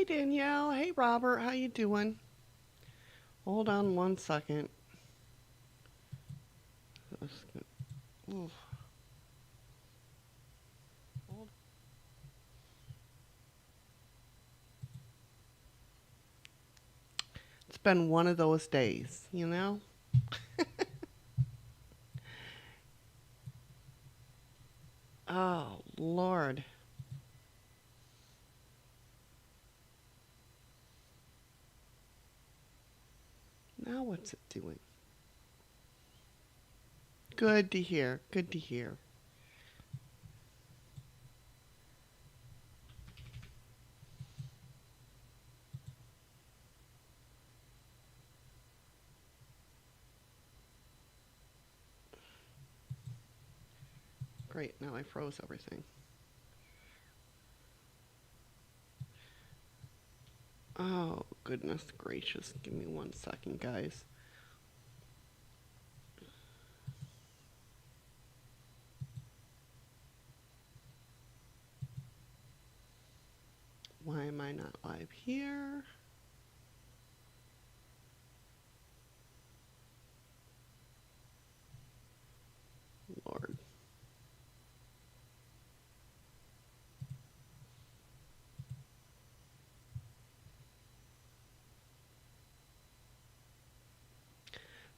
Hey Danielle, hey Robert, how you doing? Hold on one second. Oof. Hold- It's been one of those days, you know? Oh, Lord. Now what's it doing? Good to hear. Good to hear. Great, now I froze everything. Oh, goodness gracious. Give me one second, guys. Why am I not live here? Lord.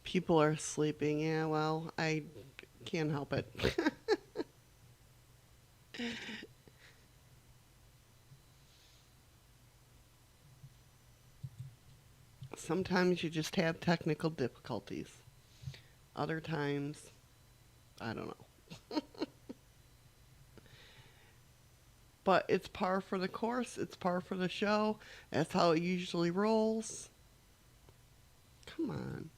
People are sleeping. Yeah, well, I can't help it. Sometimes you just have technical difficulties. Other times, I don't know. But it's par for the course, it's par for the show. That's how it usually rolls. Come on.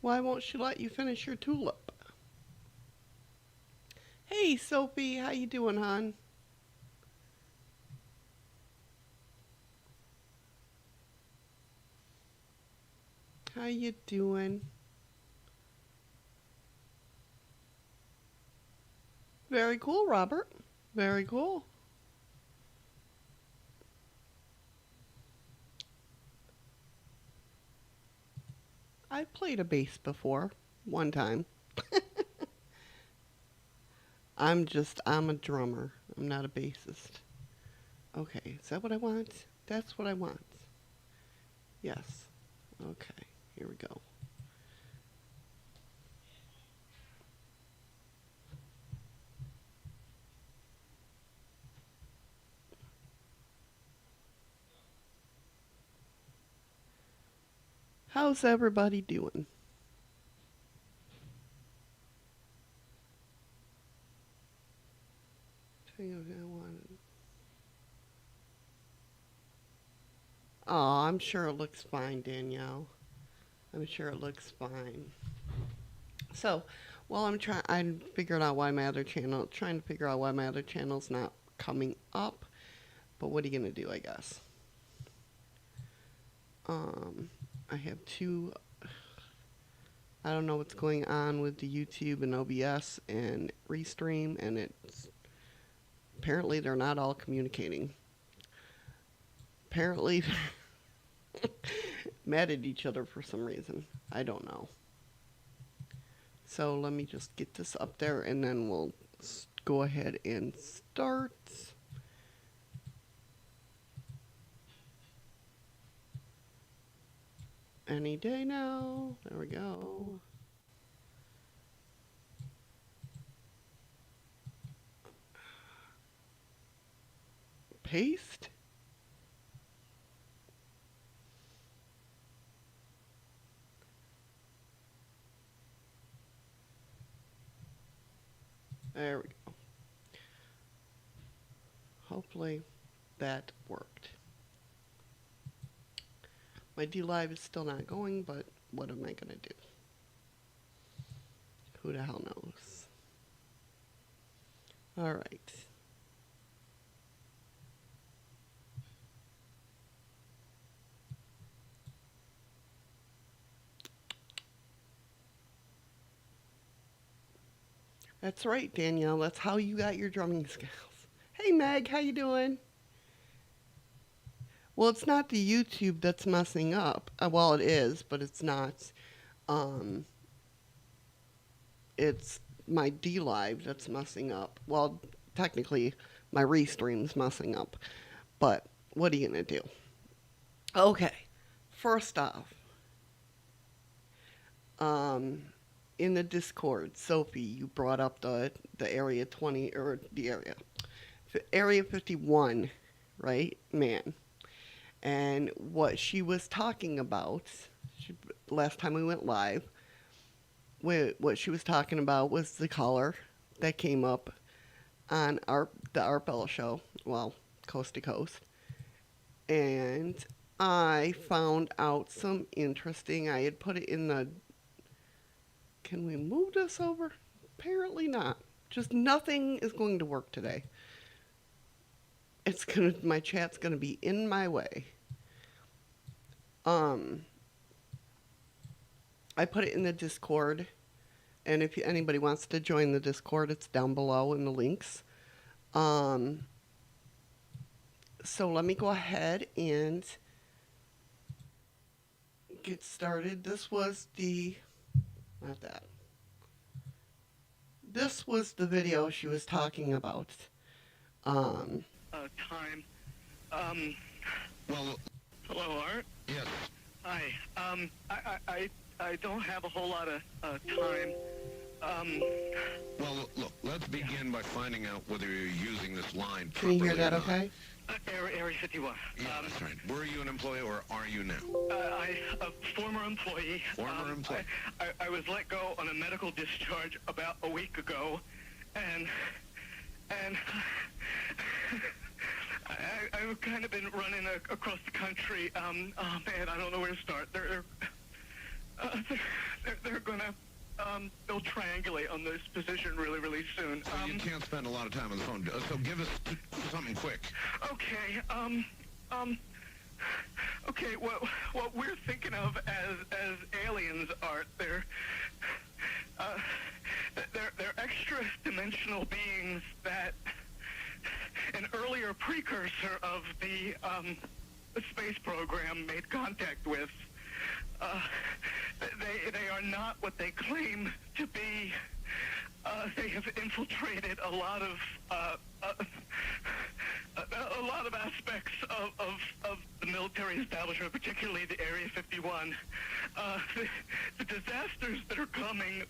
Why won't she let you finish your tulip? Hey, Sophie, how you doing, hon? How you doing? Very cool, Robert. Very cool. I've played a bass before, one time. I'm a drummer. I'm not a bassist. Okay, is that what I want? That's what I want. Yes. Okay, here we go. How's everybody doing? Oh, I'm sure it looks fine, Danielle. I'm sure it looks fine. So, while I'm figuring out why my other channel, trying to figure out why my other channel's not coming up. But what are you gonna do? I guess. I have two. I don't know what's going on with the YouTube and OBS and Restream, and it's apparently they're not all communicating. Apparently, mad at each other for some reason. I don't know. So let me just get this up there and then we'll go ahead and start. Any day now. There we go. Paste. There we go. Hopefully that worked. My D Live is still not going, but what am I going to do? Who the hell knows? All right. That's right, Danielle. That's how you got your drumming skills. Hey, Meg, how you doing? Well, it's not the YouTube that's messing up. Well, it is, but it's not. Um, it's my D Live that's messing up. Well, technically, my restream's messing up. But what are you gonna do? Okay, first off, um, in the Discord, Sophie, you brought up the area 20 or the area 51, right? Man. And what she was talking about, last time we went live, what she was talking about was the caller that came up on the Art Bell show, well, Coast to Coast. And I found out some interesting, I had put it in the, can we move this over? Apparently not. Just nothing is going to work today. My chat's gonna be in my way. I put it in the Discord, and if anybody wants to join the Discord, it's down below in the links. So let me go ahead and get started. This was the video she was talking about. Time. Well, hello, Art. Yes. Hi. I don't have a whole lot of time. Well, look, let's begin by finding out whether you're using this line Can you properly hear that or not. okay? Area 51. Yeah, that's right. Were you an employee or are you now? A former employee. Former employee. I was let go on a medical discharge about a week ago, and I've kind of been running across the country. Oh man, I don't know where to start. They're gonna they'll triangulate on this position really soon. So you can't spend a lot of time on the phone. So give us something quick. Okay. Okay. What we're thinking of as aliens, Art, they're extra-dimensional beings that an earlier precursor of the space program made contact with. They are not what they claim to be. They have infiltrated a lot of aspects of the military establishment, particularly the Area 51. The disasters that are coming,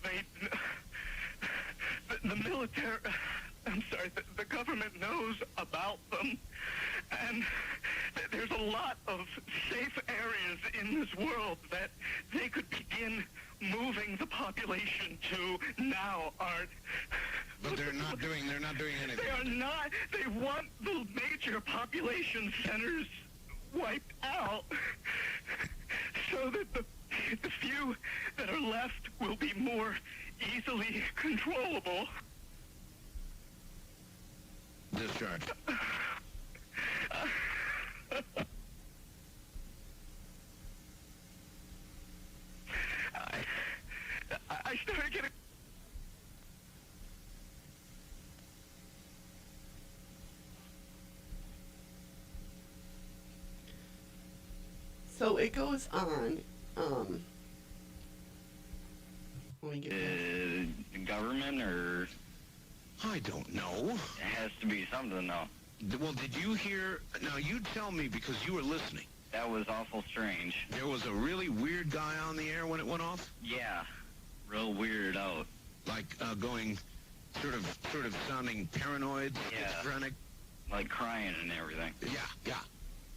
the military, I'm sorry, the government knows about them, and there's a lot of safe areas in this world that they could begin moving the population to now, Art. But they're not doing anything. They are not. They want the major population centers wiped out so that the few that are left will be more easily controllable. Discharge. I started getting... So it goes on. Let me get Government, or I don't know. it has to be something, though. Well, did you hear? Now you tell me because you were listening. That was awful strange. There was a really weird guy on the air when it went off. Yeah, real weird out. Like going, sort of sounding paranoid, Yeah. schizophrenic. Like crying and everything. Yeah.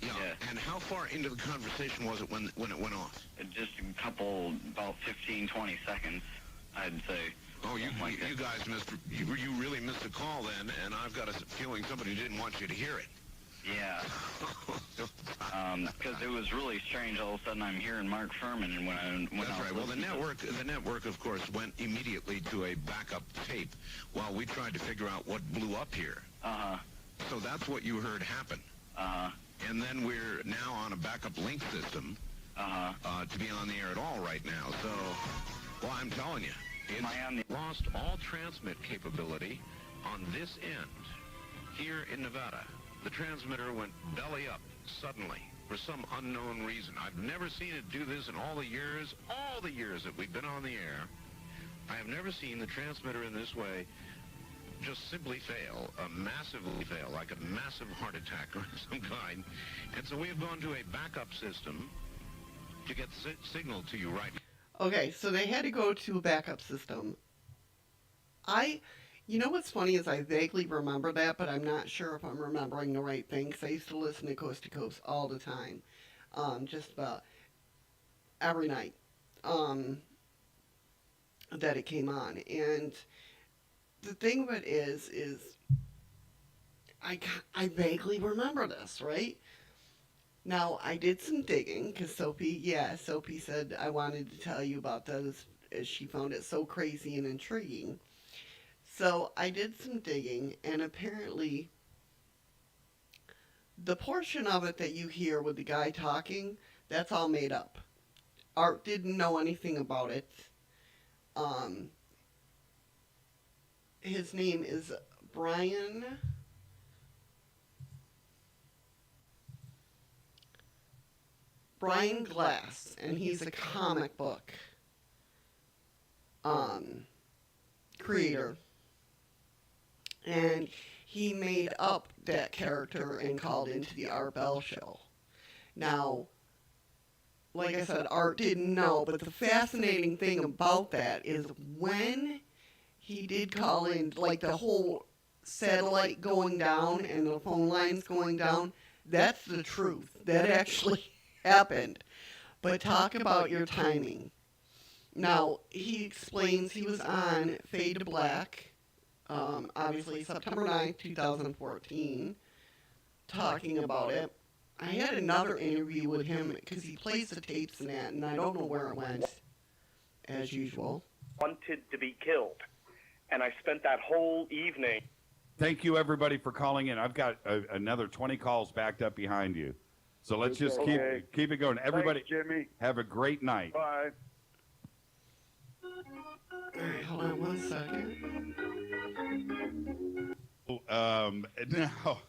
Yeah. And how far into the conversation was it when it went off? Just a couple, about 15, 20 seconds, I'd say. Oh, you Something like that. you guys missed. You really missed a call then, and I've got a feeling somebody didn't want you to hear it. Yeah. Because it was really strange. All of a sudden, I'm hearing Mark Furman, and when That's I right. Well, the network, of course, went immediately to a backup tape while we tried to figure out what blew up here. So that's what you heard happen. And then we're now on a backup link system to be on the air at all right now. So, well, I'm telling you, It's lost all transmit capability on this end. Here in Nevada, the transmitter went belly up suddenly for some unknown reason. I've never seen it do this in all the years that we've been on the air. I have never seen the transmitter in this way just simply fail, massively fail, like a massive heart attack or some kind. And so we have gone to a backup system to get the signal to you right now. Okay, so they had to go to a backup system. You know what's funny is I vaguely remember that, but I'm not sure if I'm remembering the right thing, because I used to listen to Coast all the time, just about every night that it came on. And the thing of it is I vaguely remember this, right? Now, I did some digging, because Sophie said I wanted to tell you about this, as she found it so crazy and intriguing. So I did some digging, and apparently the portion of it that you hear with the guy talking, that's all made up. Art didn't know anything about it. His name is Brian Glass, and he's a comic book creator. And he made up that character and called into the Art Bell show. Now, like I said, Art didn't know, but the fascinating thing about that is when he did call in, like the whole satellite going down and the phone lines going down, that's the truth. That actually happened. But talk about your timing. Now, he explains he was on Fade to Black, obviously September 9th, 2014, talking about it. I had another interview with him because he plays the tapes and that, and I don't know where it went, as usual. Wanted to be killed, and I spent that whole evening. Thank you, everybody, for calling in. I've got another 20 calls backed up behind you. So let's just keep it going. Everybody, thanks, Jimmy. Have a great night. Bye. All right, hold on one second. Now,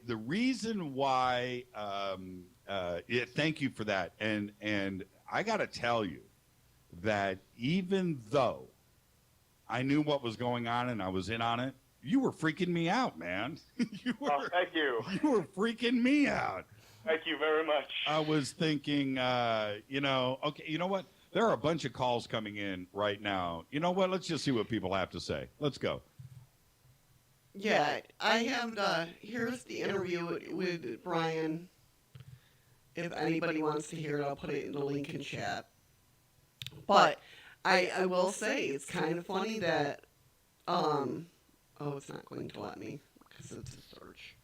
the reason why, thank you for that. And I got to tell you that even though I knew what was going on and I was in on it, you were freaking me out, man. Thank you. You were freaking me out. Thank you very much. I was thinking, okay, you know what? There are a bunch of calls coming in right now. You know what? Let's just see what people have to say. Let's go. Yeah, I have here's the interview with Brian. If anybody wants to hear it, I'll put it in the link in chat. But I will say it's kind of funny that, it's not going to let me because it's a search.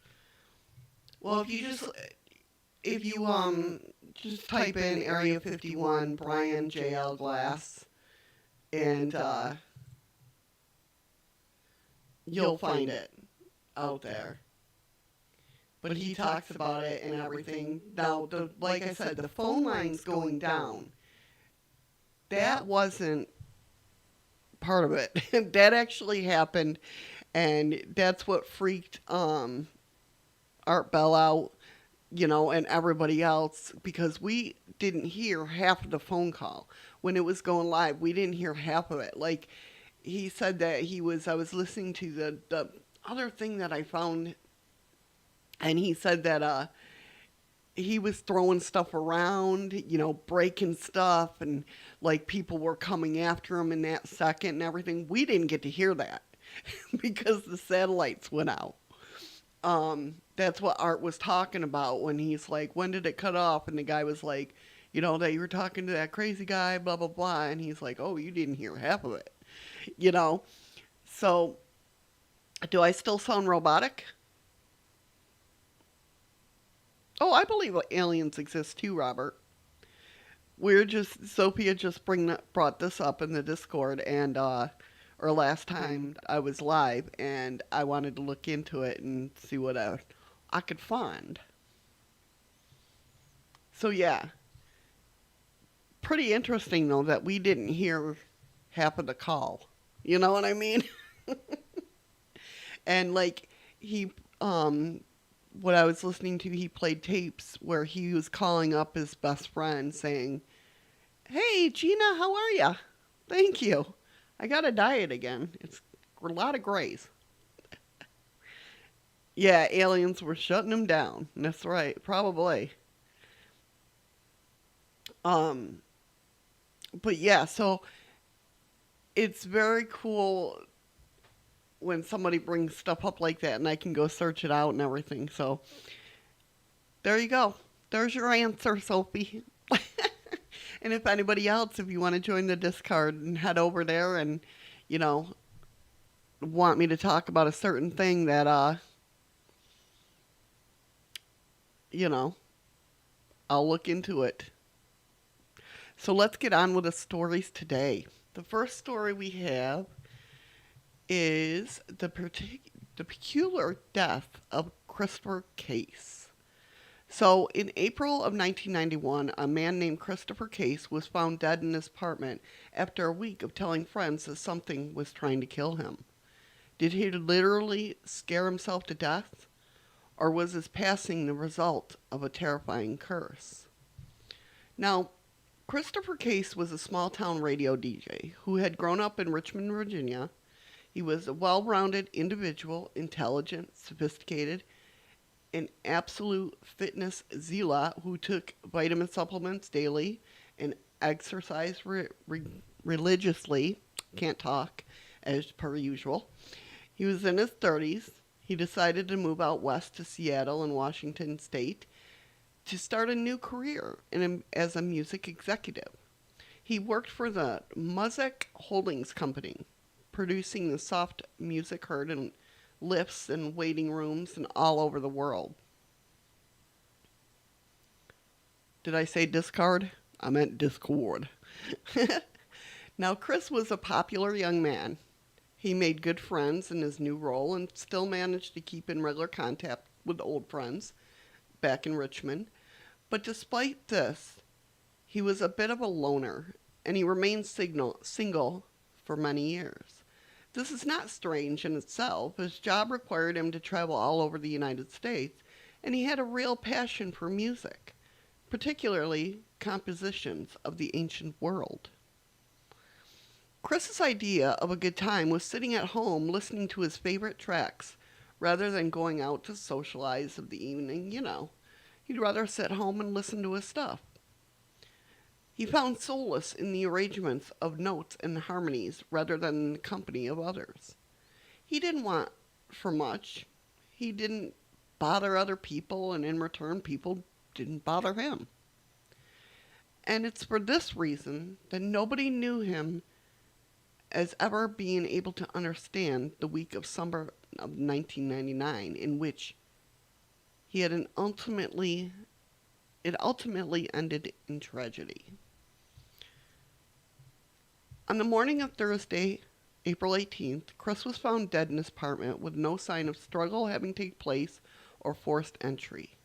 Well, if you just type in Area 51 Brian JL Glass, and you'll find it out there. But he talks about it and everything. Now, like I said, the phone line's going down. That wasn't part of it. That actually happened, and that's what freaked Art Bell out, and everybody else, because we didn't hear half of the phone call. When it was going live, we didn't hear half of it. Like, he said that I was listening to the other thing that I found, and he said that he was throwing stuff around, breaking stuff, and like people were coming after him in that second and everything. We didn't get to hear that because the satellites went out. That's what Art was talking about when he's like, when did it cut off? And the guy was like, that you were talking to that crazy guy, blah, blah, blah. And he's like, oh, you didn't hear half of it, So, do I still sound robotic? Oh, I believe aliens exist too, Robert. Sophia just brought this up in the Discord, and, or last time I was live, and I wanted to look into it and see what I could find. So, yeah. pretty interesting, though, that we didn't hear half of the call. You know what I mean? And, like, what I was listening to, he played tapes where he was calling up his best friend saying, "Hey, Gina, how are ya? Thank you. I got a diet again. It's a lot of grays." Yeah, aliens were shutting him down. That's right, probably. But yeah, so it's very cool when somebody brings stuff up like that and I can go search it out and everything. So there you go. There's your answer, Sophie. And if anybody else, if you want to join the Discord and head over there and, you know, want me to talk about a certain thing that, you know, I'll look into it. So let's get on with the stories today. The first story we have is the peculiar death of Christopher Case. So in April of 1991, a man named Christopher Case was found dead in his apartment after a week of telling friends that something was trying to kill him. Did he literally scare himself to death? Or was his passing the result of a terrifying curse? Now, Christopher Case was a small-town radio DJ who had grown up in Richmond, Virginia. He was a well-rounded individual, intelligent, sophisticated, an absolute fitness zealot who took vitamin supplements daily and exercised religiously. Can't talk, as per usual. He was in his 30s. He decided to move out west to Seattle in Washington State to start a new career as a music executive. He worked for the Muzak Holdings Company, producing the soft music heard in lifts and waiting rooms and all over the world. Did I say discard? I meant Discord. Now, Chris was a popular young man. He made good friends in his new role and still managed to keep in regular contact with old friends back in Richmond. But despite this, he was a bit of a loner, and he remained single for many years. This is not strange in itself. His job required him to travel all over the United States, and he had a real passion for music, particularly compositions of the ancient world. Chris's idea of a good time was sitting at home listening to his favorite tracks rather than going out to socialize of the evening, you know. He'd rather sit home and listen to his stuff. He found solace in the arrangements of notes and harmonies rather than in the company of others. He didn't want for much. He didn't bother other people, and in return, people didn't bother him. And it's for this reason that nobody knew him as ever being able to understand the week of summer of 1999, in which it ultimately ended in tragedy. On the morning of Thursday, April 18th, Chris was found dead in his apartment with no sign of struggle having taken place or forced entry.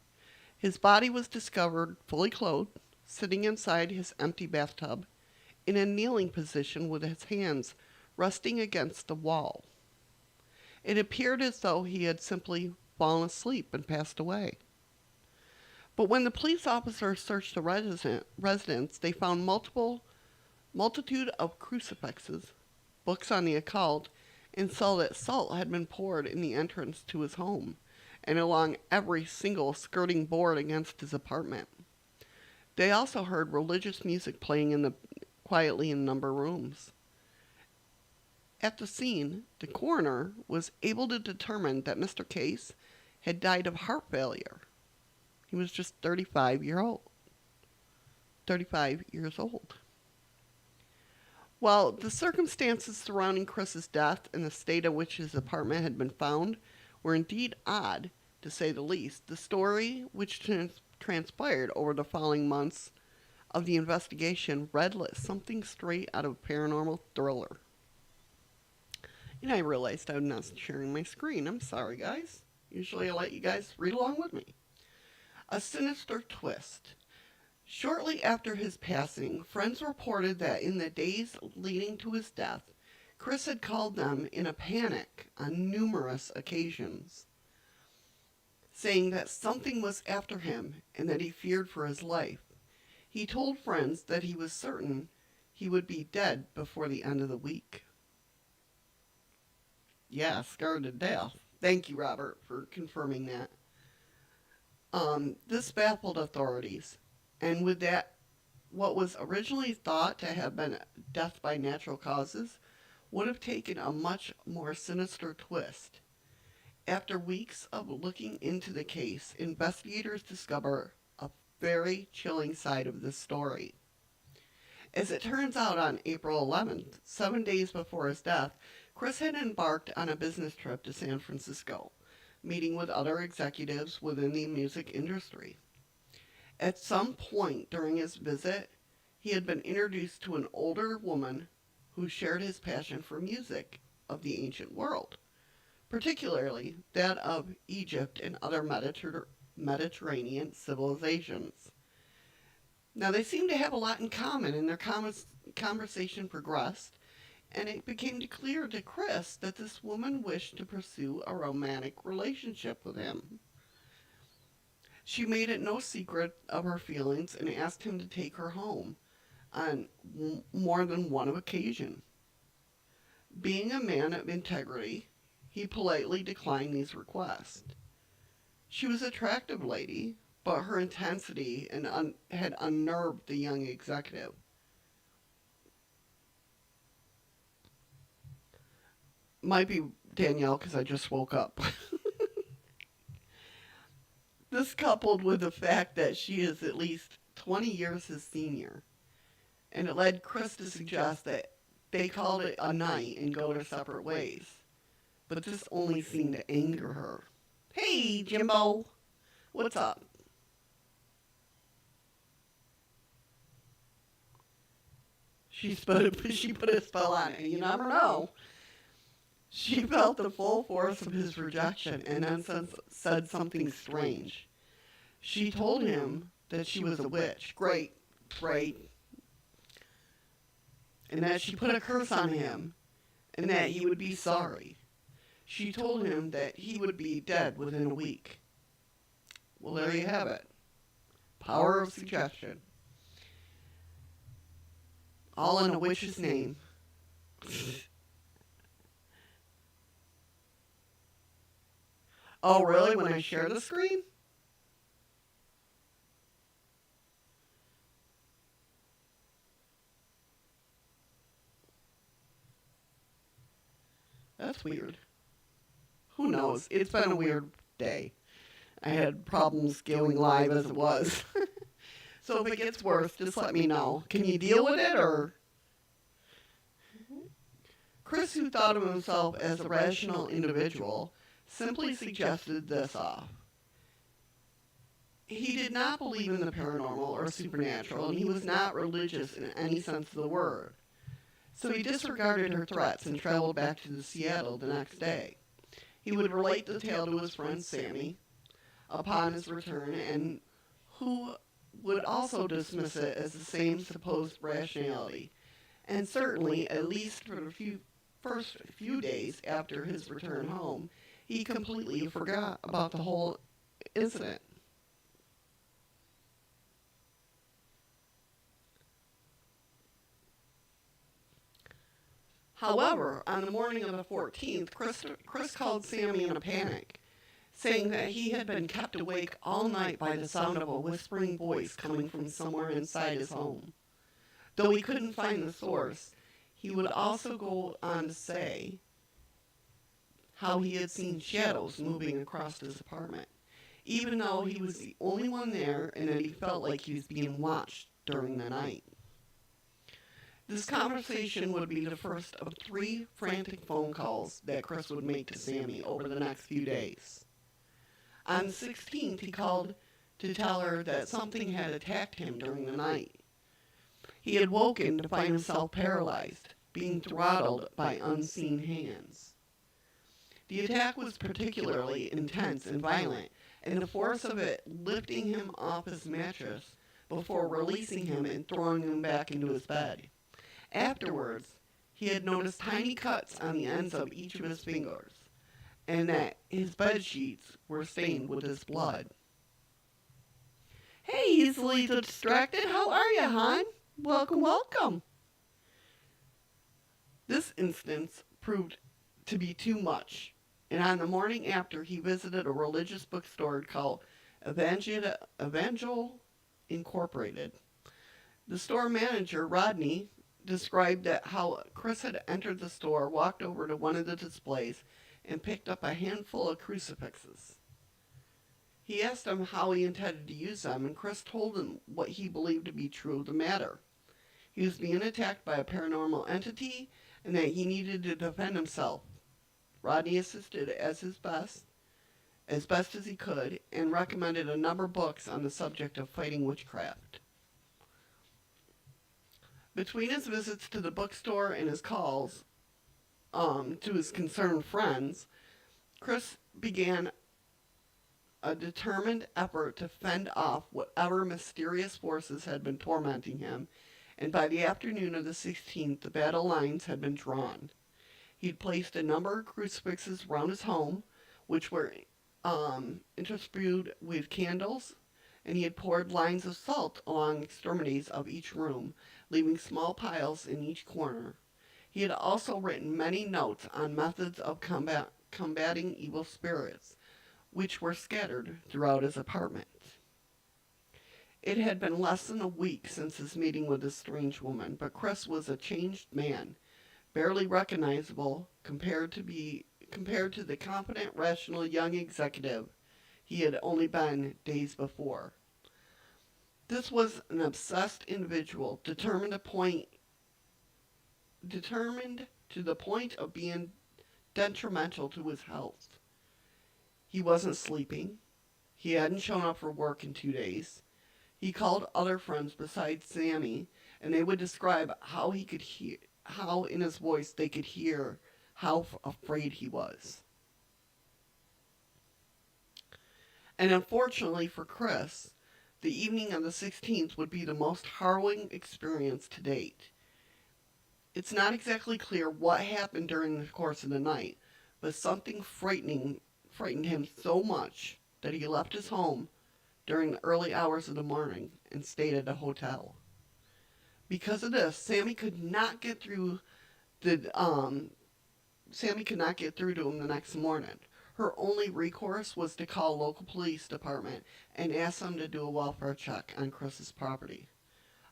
His body was discovered fully clothed, sitting inside his empty bathtub, in a kneeling position with his hands resting against the wall. It appeared as though he had simply fallen asleep and passed away. But when the police officers searched the residence, they found multitude of crucifixes, books on the occult, and saw that salt had been poured in the entrance to his home and along every single skirting board against his apartment. They also heard religious music playing quietly in a number of rooms. At the scene, the coroner was able to determine that Mr. Case had died of heart failure. He was just 35 years old. While the circumstances surrounding Chris's death and the state in which his apartment had been found were indeed odd, to say the least, the story which transpired over the following months of the investigation read like something straight out of a paranormal thriller. And I realized I'm not sharing my screen. I'm sorry, guys. Usually I let you guys read along with me. A sinister twist. Shortly after his passing, friends reported that in the days leading to his death, Chris had called them in a panic on numerous occasions, saying that something was after him and that he feared for his life. He told friends that he was certain he would be dead before the end of the week. Yeah, scared to death. Thank you, Robert, for confirming that. This baffled authorities, and with that, what was originally thought to have been death by natural causes would have taken a much more sinister twist. After weeks of looking into the case, investigators discover a very chilling side of this story. As it turns out, on April 11th, 7 days before his death, Chris had embarked on a business trip to San Francisco, meeting with other executives within the music industry. At some point during his visit, he had been introduced to an older woman who shared his passion for music of the ancient world, particularly that of Egypt and other Mediterranean civilizations. Now, they seemed to have a lot in common, and their conversation progressed, and it became clear to Chris that this woman wished to pursue a romantic relationship with him. She made it no secret of her feelings and asked him to take her home on more than one occasion. Being a man of integrity, he politely declined these requests. She was an attractive lady, but her intensity had unnerved the young executive. Might be Danielle because I just woke up. This coupled with the fact that she is at least 20 years his senior, and it led Chris to suggest that they called it a night and go their separate ways. But this only seemed to anger her. Hey, Jimbo! What's up? She put a spell on it, and you never know. She felt the full force of his rejection and then said something strange. She told him that she was a witch. Great. And that she put a curse on him and that he would be sorry. She told him that he would be dead within a week. Well, there you have it. Power of suggestion. All in a witch's name. Oh, really? When I share the screen? That's weird. Who knows? It's been a weird day. I had problems going live as it was. So if it gets worse, just let me know. Can you deal with it, or? Chris, who thought of himself as a rational individual, simply suggested this off. He did not believe in the paranormal or supernatural, and he was not religious in any sense of the word. So he disregarded her threats and traveled back to Seattle the next day. He would relate the tale to his friend Sammy upon his return, and who would also dismiss it as the same supposed rationality. And certainly, at least for the first few days after his return home, he completely forgot about the whole incident. However, on the morning of the 14th, Chris called Sammy in a panic, saying that he had been kept awake all night by the sound of a whispering voice coming from somewhere inside his home. Though he couldn't find the source, he would also go on to say how he had seen shadows moving across his apartment, even though he was the only one there and that he felt like he was being watched during the night. This conversation would be the first of 3 frantic phone calls that Chris would make to Sammy over the next few days. On the 16th, he called to tell her that something had attacked him during the night. He had woken to find himself paralyzed, being throttled by unseen hands. The attack was particularly intense and violent, and the force of it lifting him off his mattress before releasing him and throwing him back into his bed. Afterwards, he had noticed tiny cuts on the ends of each of his fingers, and that his bed sheets were stained with his blood. Hey, easily distracted, how are you, hon? Welcome, welcome. This instance proved to be too much, and on the morning after, he visited a religious bookstore called Evangel Incorporated. The store manager, Rodney, described that how Chris had entered the store, walked over to one of the displays, and picked up a handful of crucifixes. He asked him how he intended to use them, and Chris told him what he believed to be true of the matter. He was being attacked by a paranormal entity, and that he needed to defend himself. Rodney assisted as best as he could, and recommended a number of books on the subject of fighting witchcraft. Between his visits to the bookstore and his calls to his concerned friends, Chris began a determined effort to fend off whatever mysterious forces had been tormenting him, and by the afternoon of the 16th, the battle lines had been drawn. He'd placed a number of crucifixes around his home, which were interspersed with candles, and he had poured lines of salt along extremities of each room, leaving small piles in each corner. He had also written many notes on methods of combating evil spirits, which were scattered throughout his apartment. It had been less than a week since his meeting with this strange woman, but Chris was a changed man, barely recognizable compared to the confident, rational young executive he had only been days before. This was an obsessed individual, determined to the point of being detrimental to his health. He wasn't sleeping. He hadn't shown up for work in 2 days. He called other friends besides Sammy, and they would describe how in his voice they could hear how afraid he was. And unfortunately for Chris, the evening of the 16th would be the most harrowing experience to date. It's not exactly clear what happened during the course of the night, but something frightened him so much that he left his home during the early hours of the morning and stayed at a hotel. Because of this, Sammy could not get through to him the next morning. Her only recourse was to call local police department and ask them to do a welfare check on Chris's property.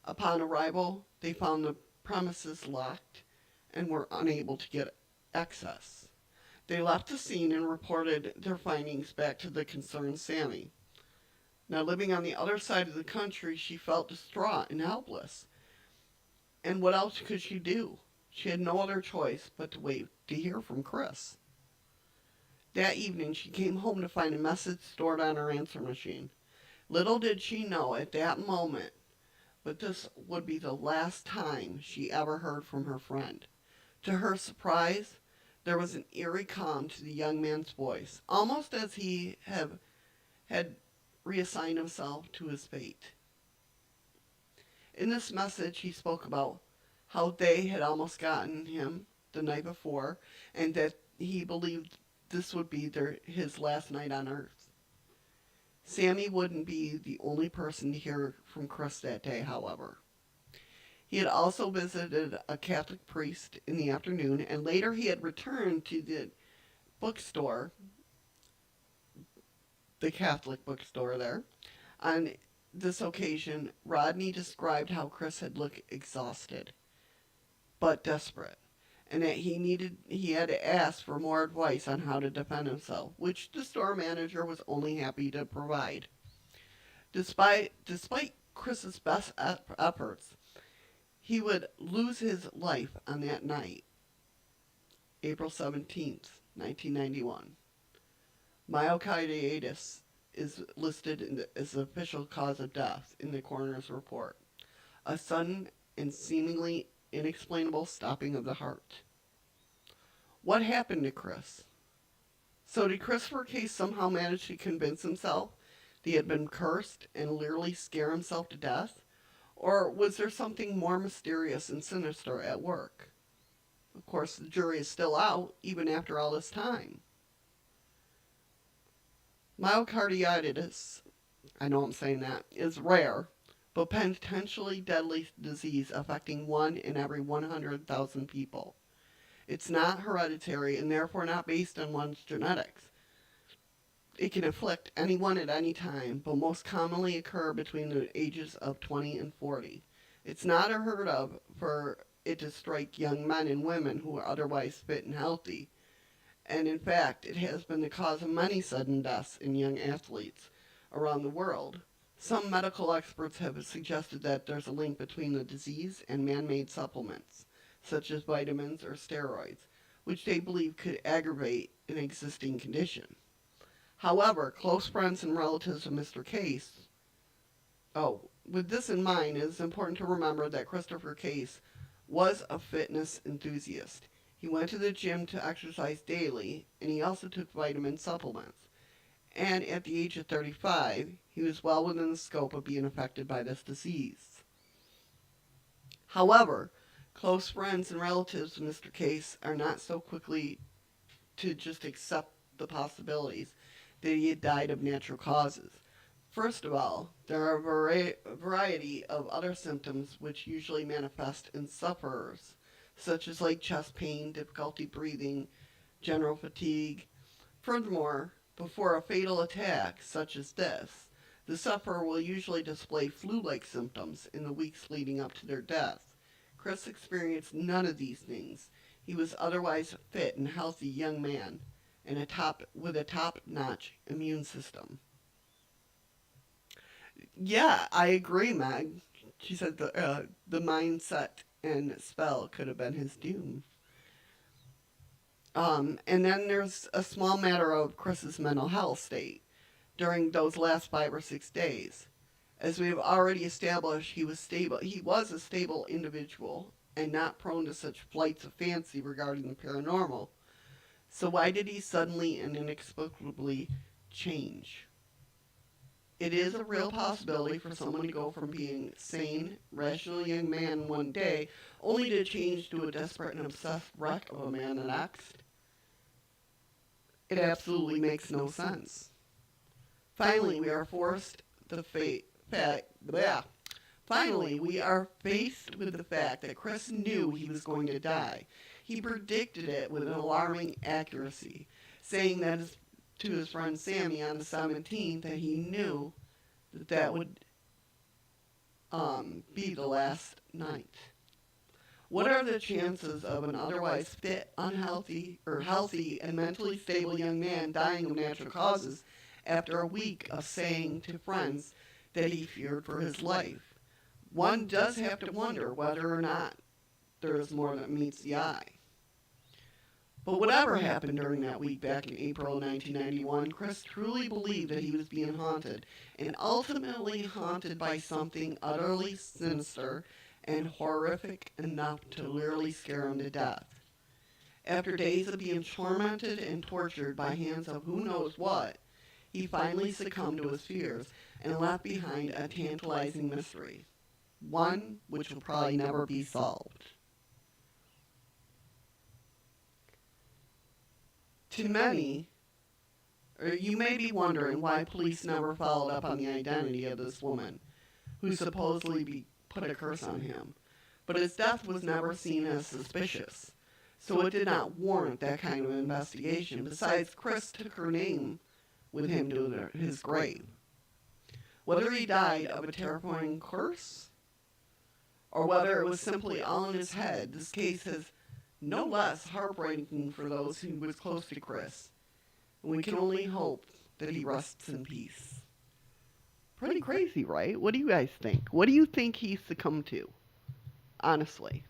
Upon arrival, they found the premises locked and were unable to get access. They left the scene and reported their findings back to the concerned Sammy. Now, living on the other side of the country, she felt distraught and helpless. And what else could she do? She had no other choice but to wait to hear from Chris. That evening, she came home to find a message stored on her answer machine. Little did she know at that moment, but this would be the last time she ever heard from her friend. To her surprise, there was an eerie calm to the young man's voice, almost as he had reassigned himself to his fate. In this message, he spoke about how they had almost gotten him the night before, and that he believed this would be his last night on Earth. Sammy wouldn't be the only person to hear from Chris that day, however. He had also visited a Catholic priest in the afternoon, and later he had returned to the bookstore, the Catholic bookstore there. On this occasion, Rodney described how Chris had looked exhausted, but desperate, and that he had to ask for more advice on how to defend himself, which the store manager was only happy to provide. Despite Chris's best efforts, he would lose his life on that night, April 17th, 1991. Myocarditis is listed as the official cause of death in the coroner's report. A sudden and seemingly inexplainable stopping of the heart. What happened to Chris? So did Christopher Case somehow manage to convince himself that he had been cursed and literally scare himself to death? Or was there something more mysterious and sinister at work? Of course, the jury is still out, even after all this time. Myocarditis, I know I'm saying that, is rare, but potentially deadly disease affecting 1 in every 100,000 people. It's not hereditary and therefore not based on one's genetics. It can afflict anyone at any time, but most commonly occur between the ages of 20 and 40. It's not unheard of for it to strike young men and women who are otherwise fit and healthy. And in fact, it has been the cause of many sudden deaths in young athletes around the world. Some medical experts have suggested that there's a link between the disease and man-made supplements, such as vitamins or steroids, which they believe could aggravate an existing condition. However, close friends and relatives of Mr. Case... with this in mind, it is important to remember that Christopher Case was a fitness enthusiast. He went to the gym to exercise daily, and he also took vitamin supplements. And at the age of 35, he was well within the scope of being affected by this disease. However, close friends and relatives of Mr. Case are not so quickly to just accept the possibilities that he had died of natural causes. First of all, there are a variety of other symptoms which usually manifest in sufferers, such as like chest pain, difficulty breathing, general fatigue. Furthermore, before a fatal attack such as this, the sufferer will usually display flu-like symptoms in the weeks leading up to their death. Chris experienced none of these things. He was otherwise fit and healthy young man and with a top-notch immune system. Yeah, I agree, Meg. She said the mindset and spell could have been his doom. And then there's a small matter of Chris's mental health state during those last 5 or 6 days. As we have already established, he was stable. He was a stable individual and not prone to such flights of fancy regarding the paranormal. So why did he suddenly and inexplicably change? It is a real possibility for someone to go from being sane, rational young man one day, only to change to a desperate and obsessed wreck of a man the next. It absolutely makes no sense. Finally, we are faced with the fact that Chris knew he was going to die. He predicted it with an alarming accuracy, saying that to his friend Sammy on the 17th that he knew that would be the last night. What are the chances of an otherwise fit, healthy, and mentally stable young man dying of natural causes after a week of saying to friends that he feared for his life? One does have to wonder whether or not there is more than meets the eye. But whatever happened during that week back in April 1991, Chris truly believed that he was being haunted, and ultimately haunted by something utterly sinister and horrific enough to literally scare him to death. After days of being tormented and tortured by hands of who knows what, he finally succumbed to his fears and left behind a tantalizing mystery, one which will probably never be solved. To many, you may be wondering why police never followed up on the identity of this woman, who supposedly put a curse on him. But his death was never seen as suspicious, so it did not warrant that kind of investigation. Besides, Chris took her name with him to his grave. Whether he died of a terrifying curse, or whether it was simply all in his head, this case is no less heartbreaking for those who was close to Chris. And we can only hope that he rests in peace. Pretty crazy, right? What do you guys think? What do you think he succumbed to? Honestly.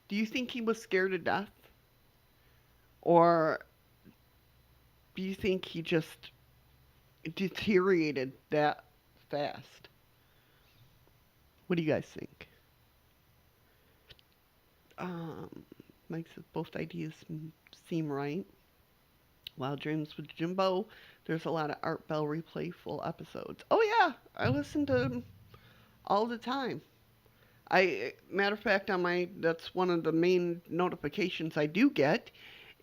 Do you think he was scared to death? Or do you think he just deteriorated that fast? What do you guys think? Makes both ideas seem right. Wild Dreams with Jimbo. There's a lot of Art Bell replayful episodes. Oh yeah, I listen to them all the time. Matter of fact, that's one of the main notifications I do get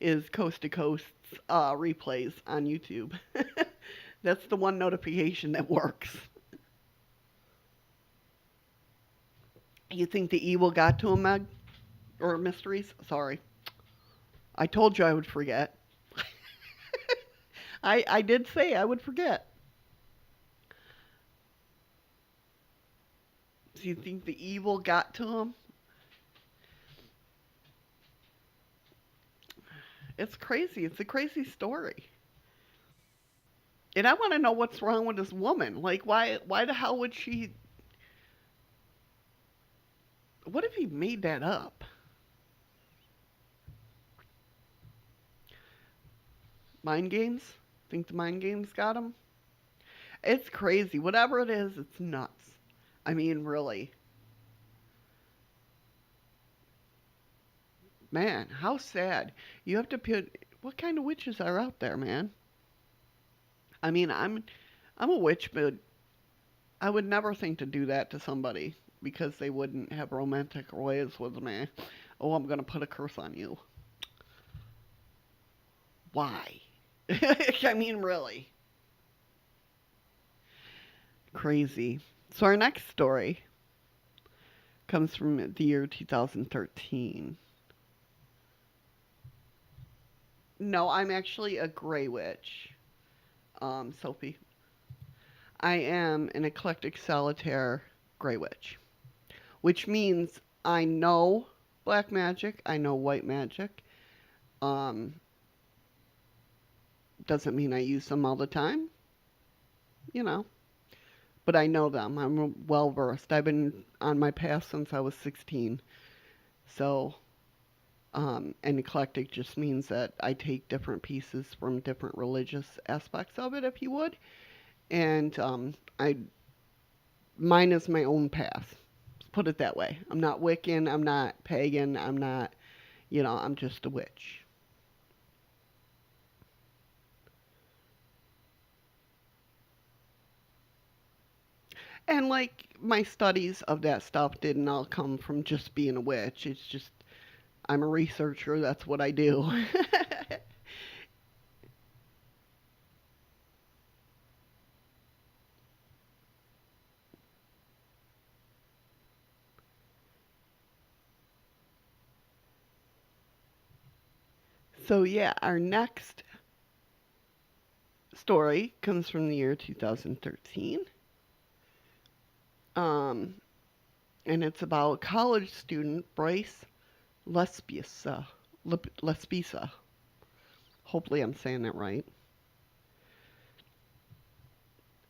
is Coast to Coast replays on YouTube. That's the one notification that works. You think the evil got to him, Meg? Or mysteries? Sorry. I told you I would forget. I did say I would forget. Do you think the evil got to him? It's crazy. It's a crazy story. And I want to know what's wrong with this woman. Like, why the hell would she... What if he made that up? Mind games? Think the mind games got him? It's crazy. Whatever it is, it's nuts. I mean, really. Man, how sad. You have to put... What kind of witches are out there, man? I mean, I'm a witch, but I would never think to do that to somebody because they wouldn't have romantic ways with me. Oh, I'm going to put a curse on you. Why? I mean, really. Crazy. So our next story comes from the year 2013. No, I'm actually a gray witch, Sophie. I am an eclectic solitaire gray witch, which means I know black magic, I know white magic. Doesn't mean I use them all the time, but I know them. I'm well versed. I've been on my path since I was 16. So, and eclectic just means that I take different pieces from different religious aspects of it, if you would. And mine is my own path. Let's put it that way. I'm not Wiccan. I'm not pagan. I'm not, I'm just a witch. And like my studies of that stuff didn't all come from just being a witch. It's just I'm a researcher. That's what I do. So yeah, our next story comes from the year 2013. And it's about college student Bryce Lespisa. Hopefully I'm saying that right.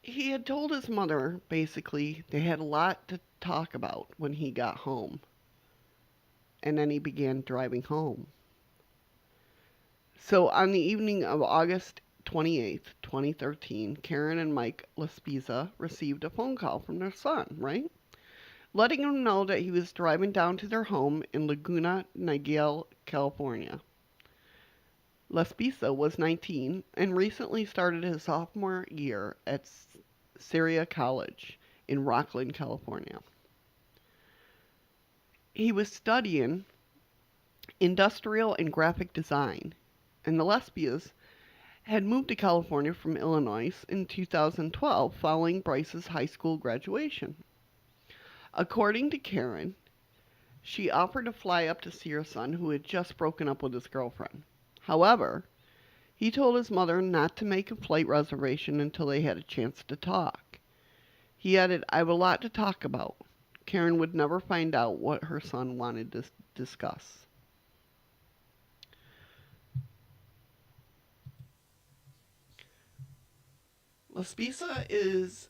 He had told his mother, basically, they had a lot to talk about when he got home. And then he began driving home. So on the evening of August 28th, 2013, Karen and Mike Lespisa received a phone call from their son, right? Letting him know that he was driving down to their home in Laguna Niguel, California. Lespisa was 19 and recently started his sophomore year at Syria College in Rockland, California. He was studying industrial and graphic design, and the Lesbias had moved to California from Illinois in 2012 following Bryce's high school graduation. According to Karen, she offered to fly up to see her son, who had just broken up with his girlfriend. However, he told his mother not to make a flight reservation until they had a chance to talk. He added, I have a lot to talk about. Karen would never find out what her son wanted to discuss. Lespisa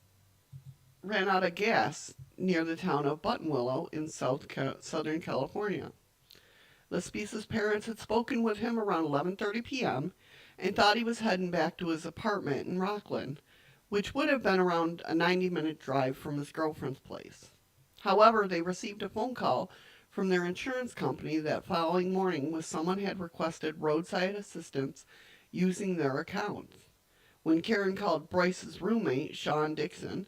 ran out of gas near the town of Buttonwillow in Southern California. Lespisa's parents had spoken with him around 11:30 p.m. and thought he was heading back to his apartment in Rockland, which would have been around a 90-minute drive from his girlfriend's place. However, they received a phone call from their insurance company that following morning someone had requested roadside assistance using their accounts. When Karen called Bryce's roommate, Sean Dixon,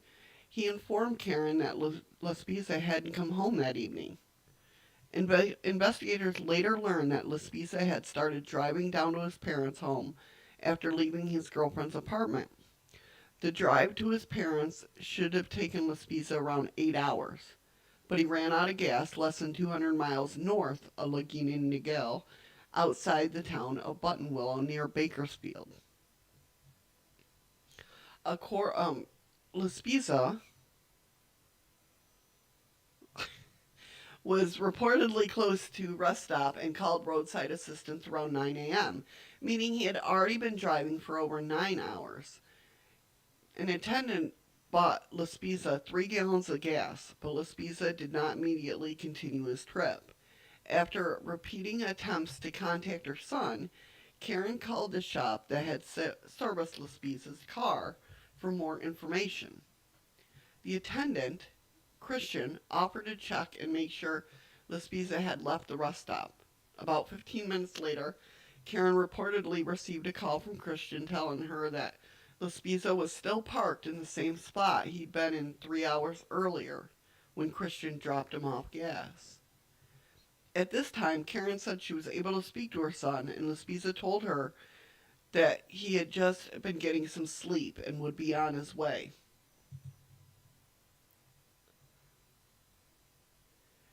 he informed Karen that Laspisa hadn't come home that evening. Investigators later learned that Laspisa had started driving down to his parents' home after leaving his girlfriend's apartment. The drive to his parents should have taken Laspisa around 8 hours, but he ran out of gas less than 200 miles north of Laguna Niguel, outside the town of Buttonwillow near Bakersfield. Laspisa was reportedly close to rest stop and called roadside assistance around 9 a.m., meaning he had already been driving for over 9 hours. An attendant bought Laspisa 3 gallons of gas, but Laspisa did not immediately continue his trip. After repeating attempts to contact her son, Karen called the shop that had serviced Laspisa's car for more information. The attendant, Christian, offered to check and make sure Laspisa had left the rest stop. About 15 minutes later, Karen reportedly received a call from Christian telling her that Laspisa was still parked in the same spot he'd been in 3 hours earlier when Christian dropped him off gas. At this time, Karen said she was able to speak to her son, and Laspisa told her that he had just been getting some sleep and would be on his way.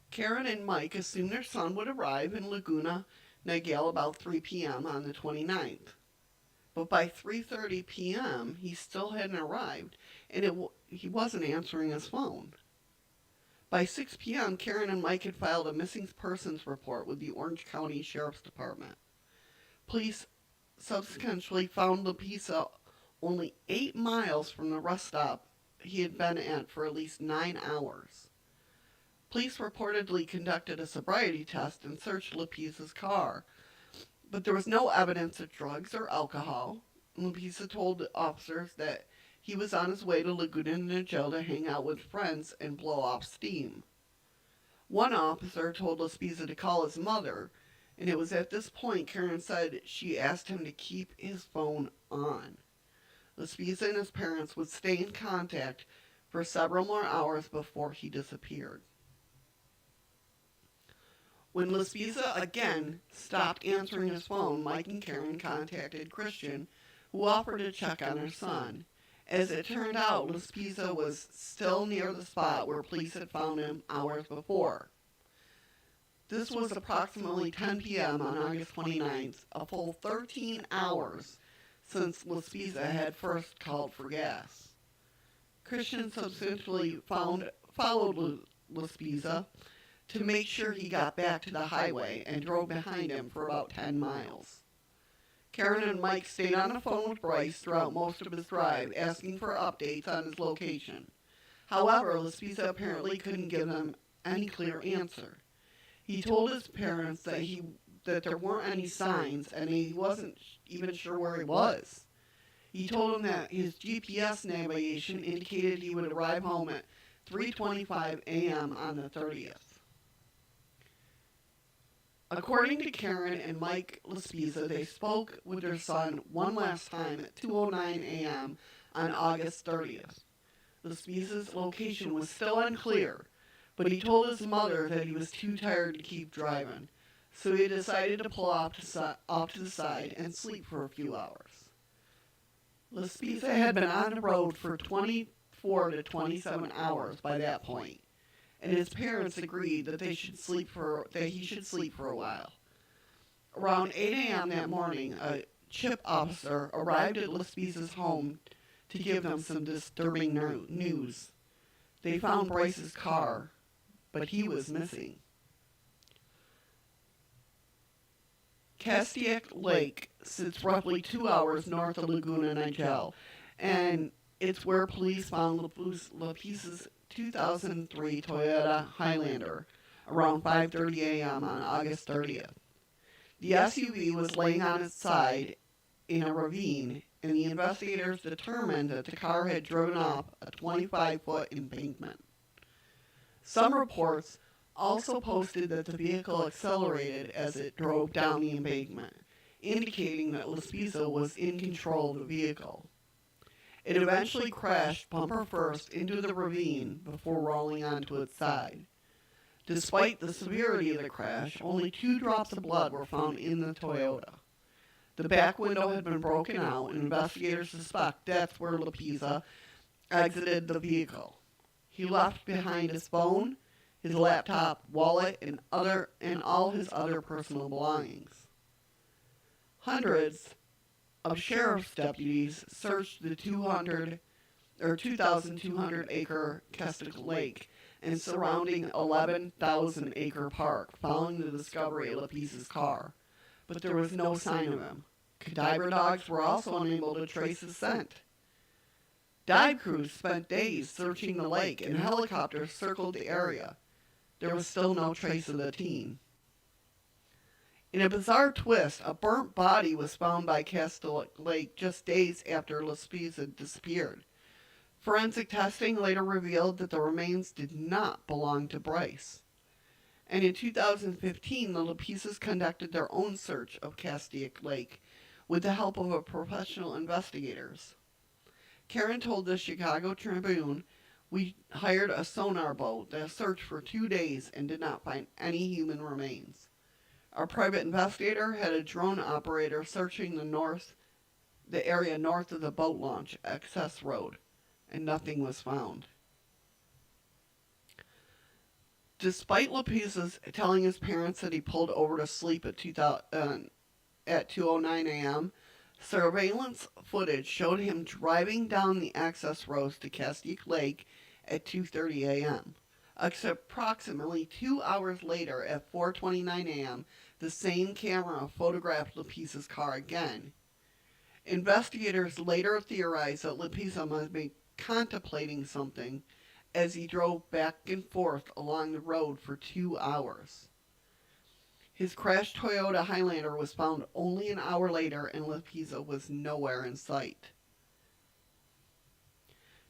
Karen and Mike assumed their son would arrive in Laguna Niguel about 3 p.m. on the 29th. But by 3:30 p.m., he still hadn't arrived, and he wasn't answering his phone. By 6 p.m., Karen and Mike had filed a missing persons report with the Orange County Sheriff's Department. Police subsequently found Laspisa only 8 miles from the rest stop he had been at for at least 9 hours. Police reportedly conducted a sobriety test and searched Laspisa's car, but there was no evidence of drugs or alcohol. Laspisa told the officers that he was on his way to Laguna Niguel to hang out with friends and blow off steam. One officer told Laspisa to call his mother, and it was at this point Karen said she asked him to keep his phone on. Laspisa and his parents would stay in contact for several more hours before he disappeared. When Laspisa again stopped answering his phone, Mike and Karen contacted Christian, who offered to check on her son. As it turned out, Laspisa was still near the spot where police had found him hours before. This was approximately 10 p.m. on August 29th, a full 13 hours since Laspisa had first called for gas. Christian subsequently followed Laspisa to make sure he got back to the highway and drove behind him for about 10 miles. Karen and Mike stayed on the phone with Bryce throughout most of his drive, asking for updates on his location. However, Laspisa apparently couldn't give them any clear answer. He told his parents that there weren't any signs and he wasn't even sure where he was. He told them that his GPS navigation indicated he would arrive home at 3:25 a.m. on the 30th. According to Karen and Mike Laspisa, they spoke with their son one last time at 2:09 a.m. on August 30th. Laspisa's location was still unclear, but he told his mother that he was too tired to keep driving, so he decided to pull off to the side and sleep for a few hours. Laspisa had been on the road for 24 to 27 hours by that point, and his parents agreed that he should sleep for a while. Around 8 a.m. that morning, a CHIP officer arrived at Laspisa's home to give them some disturbing news. They found Bryce's car, but he was missing. Castaic Lake sits roughly 2 hours north of Laguna Niguel, and it's where police found Laspisa's 2003 Toyota Highlander around 5:30 a.m. on August 30th. The SUV was laying on its side in a ravine, and the investigators determined that the car had driven off a 25-foot embankment. Some reports also posted that the vehicle accelerated as it drove down the embankment, indicating that Lespisa was in control of the vehicle. It eventually crashed bumper first into the ravine before rolling onto its side. Despite the severity of the crash, only 2 drops of blood were found in the Toyota. The back window had been broken out, and investigators suspect that's where Lespisa exited the vehicle. He left behind his phone, his laptop, wallet, and all his other personal belongings. Hundreds of sheriff's deputies searched the 2,200-acre Keswick Lake and surrounding 11,000-acre park following the discovery of Lespisa's car, but there was no sign of him. Cadaver dogs were also unable to trace his scent. Dive crews spent days searching the lake, and helicopters circled the area. There was still no trace of the teen. In a bizarre twist, a burnt body was found by Keswick Lake just days after Lespisa disappeared. Forensic testing later revealed that the remains did not belong to Bryce. And in 2015, the Lepisas conducted their own search of Keswick Lake with the help of professional investigators. Karen told the Chicago Tribune, "We hired a sonar boat that searched for 2 days and did not find any human remains. Our private investigator had a drone operator searching the area north of the boat launch, Access Road, and nothing was found." Despite Lespisa's telling his parents that he pulled over to sleep at 2:09 a.m., surveillance footage showed him driving down the access roads to Keswick Lake at 2:30 a.m. Approximately 2 hours later, at 4:29 a.m., the same camera photographed Lespisa's car again. Investigators later theorized that Lespisa must be contemplating something as he drove back and forth along the road for 2 hours. His crashed Toyota Highlander was found only an hour later, and Lespisa was nowhere in sight.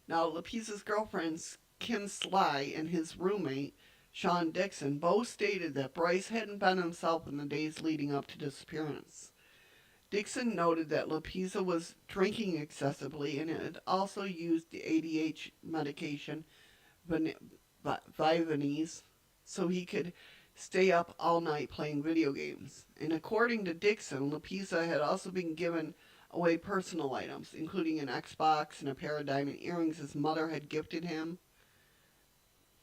Now, Lespisa's girlfriends, Kim Sly, and his roommate, Sean Dixon, both stated that Bryce hadn't been himself in the days leading up to disappearance. Dixon noted that Lespisa was drinking excessively and had also used the ADHD medication Vyvanse so he could stay up all night playing video games. And according to Dixon, Lespisa had also been given away personal items, including an Xbox and a pair of diamond earrings his mother had gifted him.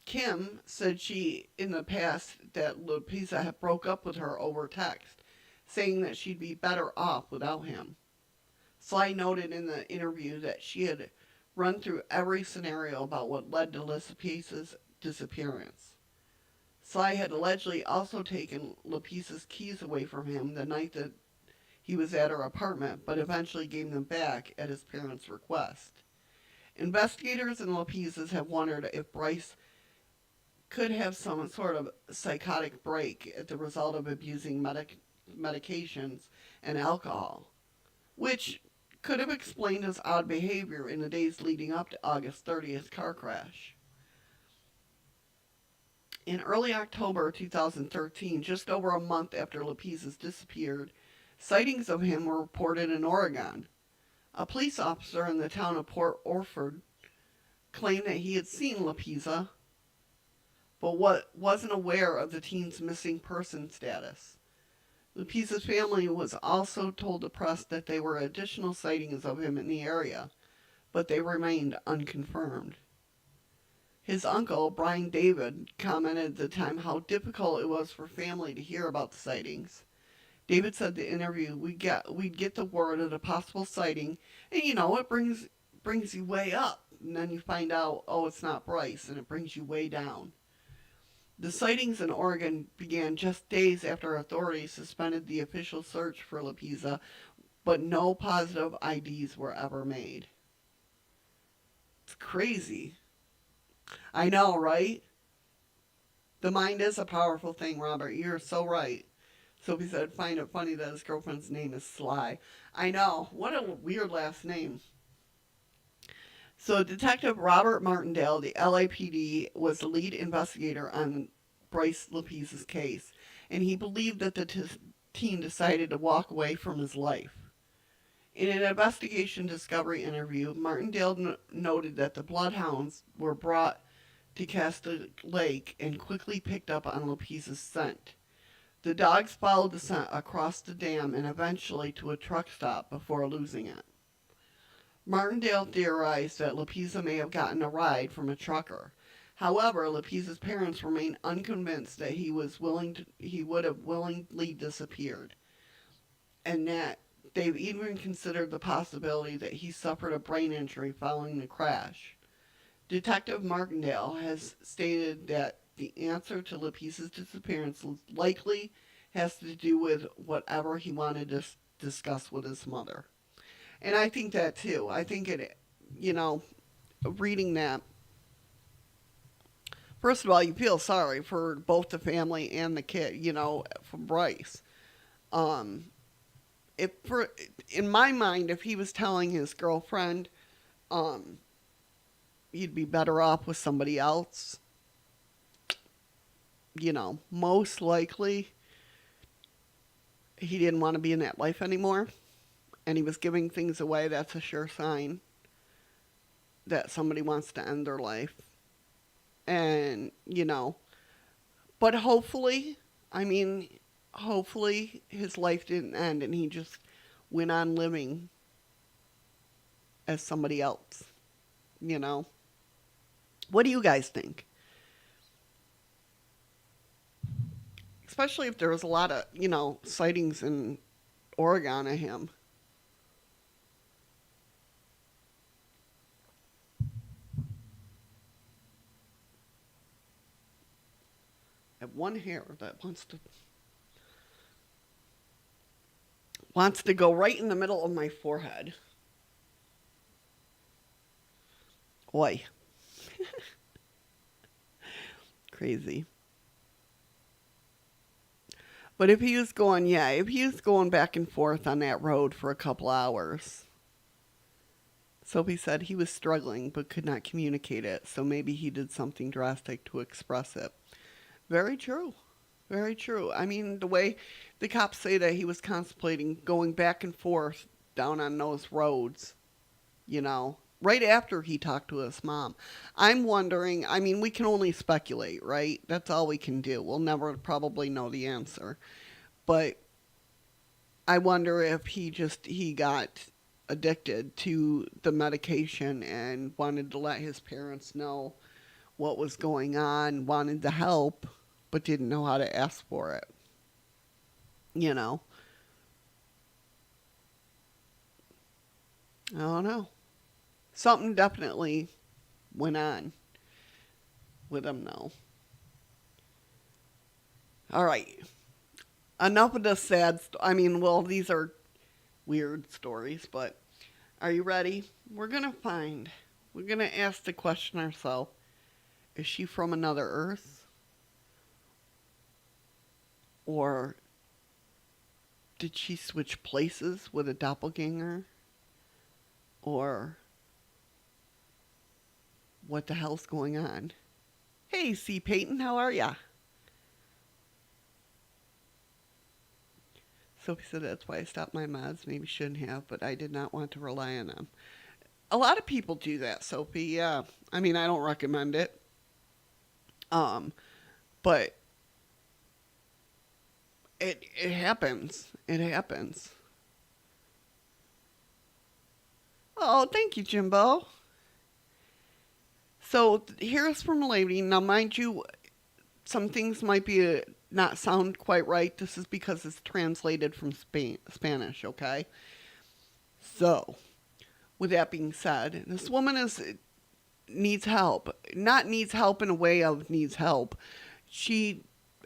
Kim said in the past, that Lespisa had broke up with her over text, saying that she'd be better off without him. Sly noted in the interview that she had run through every scenario about what led to Lespisa's disappearance. Sly had allegedly also taken Lespisa's keys away from him the night that he was at her apartment, but eventually gave them back at his parents' request. Investigators and Lepisas have wondered if Bryce could have some sort of psychotic break as the result of abusing medications and alcohol, which could have explained his odd behavior in the days leading up to August 30th car crash. In early October 2013, just over a month after Lespisa's disappeared, sightings of him were reported in Oregon. A police officer in the town of Port Orford claimed that he had seen Lespisa, but wasn't aware of the teen's missing person status. Lespisa's family was also told the press that there were additional sightings of him in the area, but they remained unconfirmed. His uncle, Brian David, commented at the time how difficult it was for family to hear about the sightings. David said in the interview, we'd get the word of a possible sighting, and it brings you way up, and then you find out, oh, it's not Bryce, and it brings you way down. The sightings in Oregon began just days after authorities suspended the official search for Lespisa, but no positive IDs were ever made. It's crazy. I know, right? The mind is a powerful thing, Robert. You're so right. Sophie said, find it funny that his girlfriend's name is Sly. I know. What a weird last name. So Detective Robert Martindale, the LAPD, was the lead investigator on Bryce Lespisa's case, and he believed that the teen decided to walk away from his life. In an investigation discovery interview, Martindale noted that the bloodhounds were brought to Casta Lake and quickly picked up on Lopeza's scent. The dogs followed the scent across the dam and eventually to a truck stop before losing it. Martindale theorized that Lopeza may have gotten a ride from a trucker. However, Lopeza's parents remained unconvinced that he would have willingly disappeared, and that they've even considered the possibility that he suffered a brain injury following the crash. Detective Martindale has stated that the answer to Lopeza's disappearance likely has to do with whatever he wanted to discuss with his mother. And I think that too. I think reading that, first of all, you feel sorry for both the family and the kid, for Bryce. In my mind, if he was telling his girlfriend, you'd be better off with somebody else, most likely he didn't want to be in that life anymore, and he was giving things away. That's a sure sign that somebody wants to end their life. And, but hopefully his life didn't end and he just went on living as somebody else, What do you guys think? Especially if there was a lot of, sightings in Oregon of him. I have one hair that wants to go right in the middle of my forehead. Oi. Crazy. But if he was going back and forth on that road for a couple hours. Sophie said he was struggling but could not communicate it, so maybe he did something drastic to express it. Very true. Very true. I mean, the way the cops say that he was contemplating going back and forth down on those roads, right after he talked to his mom. I'm wondering, we can only speculate, right? That's all we can do. We'll never probably know the answer. But I wonder if he got addicted to the medication and wanted to let his parents know what was going on, wanted to help, but didn't know how to ask for it. I don't know. Something definitely went on with him now. All right. Enough of the sad these are weird stories, but are you ready? We're going to ask the question ourselves. Is she from another Earth? Or did she switch places with a doppelganger? Or what the hell's going on? Hey, C. Peyton, how are ya? Sophie said that's why I stopped my mods. Maybe shouldn't have, but I did not want to rely on them. A lot of people do that, Sophie. Yeah. I don't recommend it. But it happens. It happens. Oh, thank you, Jimbo. So here's from a lady. Now, mind you, some things might be not sound quite right. This is because it's translated from Spanish, okay? So, with that being said, this woman needs help. Not needs help in a way of needs help. She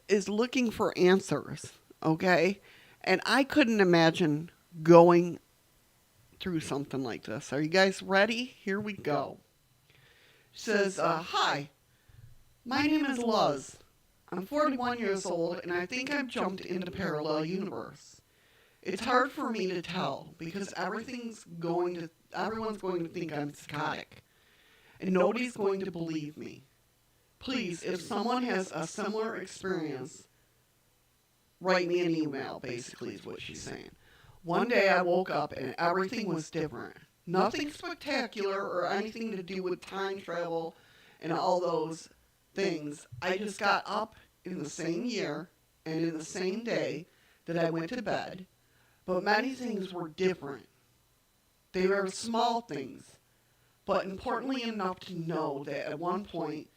is looking for answers, okay? And I couldn't imagine going through something like this. Are you guys ready? Here we go. She says, hi, my name is Luz. I'm 41 years old, and I think I've jumped into parallel universe. It's hard for me to tell because everyone's going to think I'm psychotic, and nobody's going to believe me. Please, if someone has a similar experience write me an email, basically, is what she's saying. One day I woke up and everything was different. Nothing spectacular or anything to do with time travel and all those things. I just got up in the same year and in the same day that I went to bed, but many things were different. They were small things, but importantly enough to know that at one point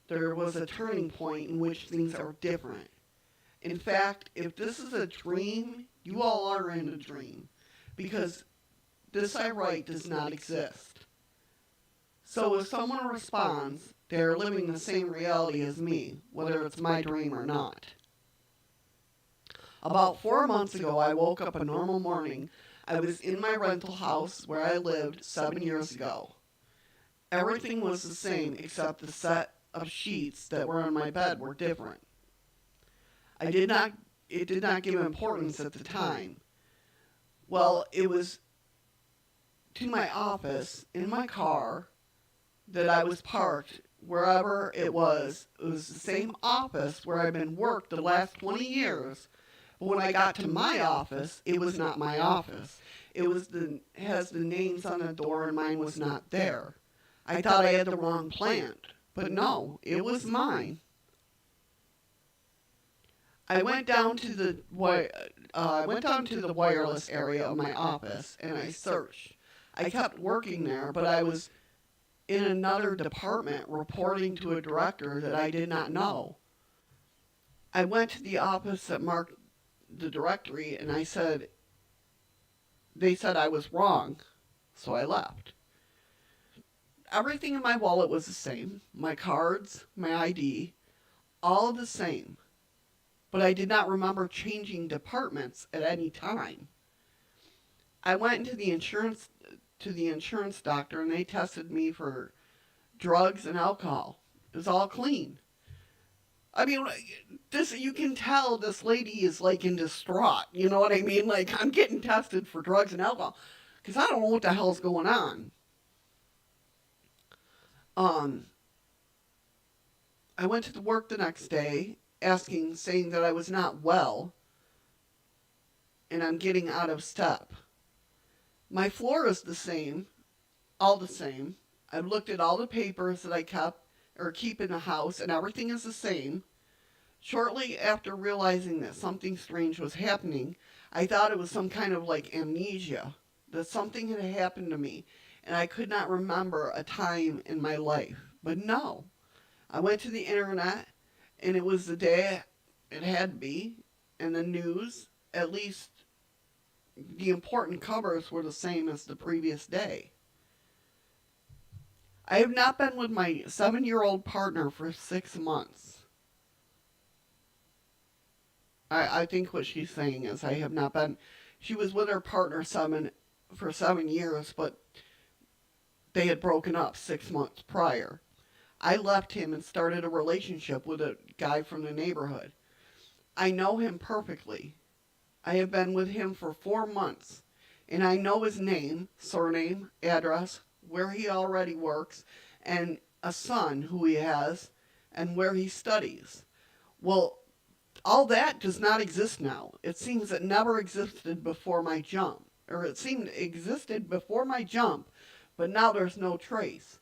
there was a turning point in which things are different. In fact, if this is a dream, you all are in a dream, because this I write does not exist. So if someone responds, they are living the same reality as me, whether it's my dream or not. About 4 months ago, I woke up a normal morning. I was in my rental house where I lived 7 years ago. Everything was the same except the set of sheets that were on my bed were different. It did not give importance at the time. Well, it was to my office in my car that I was parked wherever it was. It was the same office where I've been worked the last 20 years. But when I got to my office, it was not my office. It has the names on the door and mine was not there. I thought I had the wrong plant, but no, it was mine. I went down to the wireless area of my office and I searched. I kept working there, but I was in another department reporting to a director that I did not know. I went to the office that marked the directory and they said I was wrong, so I left. Everything in my wallet was the same. My cards, my ID, all the same. But I did not remember changing departments at any time. I went into the insurance doctor and they tested me for drugs and alcohol. It was all clean. I mean, you can tell this lady is like in distraught. You know what I mean? Like, I'm getting tested for drugs and alcohol because I don't know what the hell's going on. I went to work the next day saying that I was not well and I'm getting out of step. My floor is the same, all the same. I've looked at all the papers that I keep in the house and everything is the same. Shortly after realizing that something strange was happening, I thought it was some kind of like amnesia, that something had happened to me and I could not remember a time in my life. But no, I went to the internet and it was the day it had to be, and the news, at least the important covers were the same as the previous day. I have not been with my 7-year-old partner for 6 months. I think what she's saying is I have not been. She was with her partner for 7 years, but they had broken up 6 months prior. I left him and started a relationship with a guy from the neighborhood. I know him perfectly. I have been with him for 4 months, and I know his name, surname, address, where he already works, and a son who he has, and where he studies. Well, all that does not exist now. It seems it never existed before my jump. Or it seemed it existed before my jump, but now there's no trace.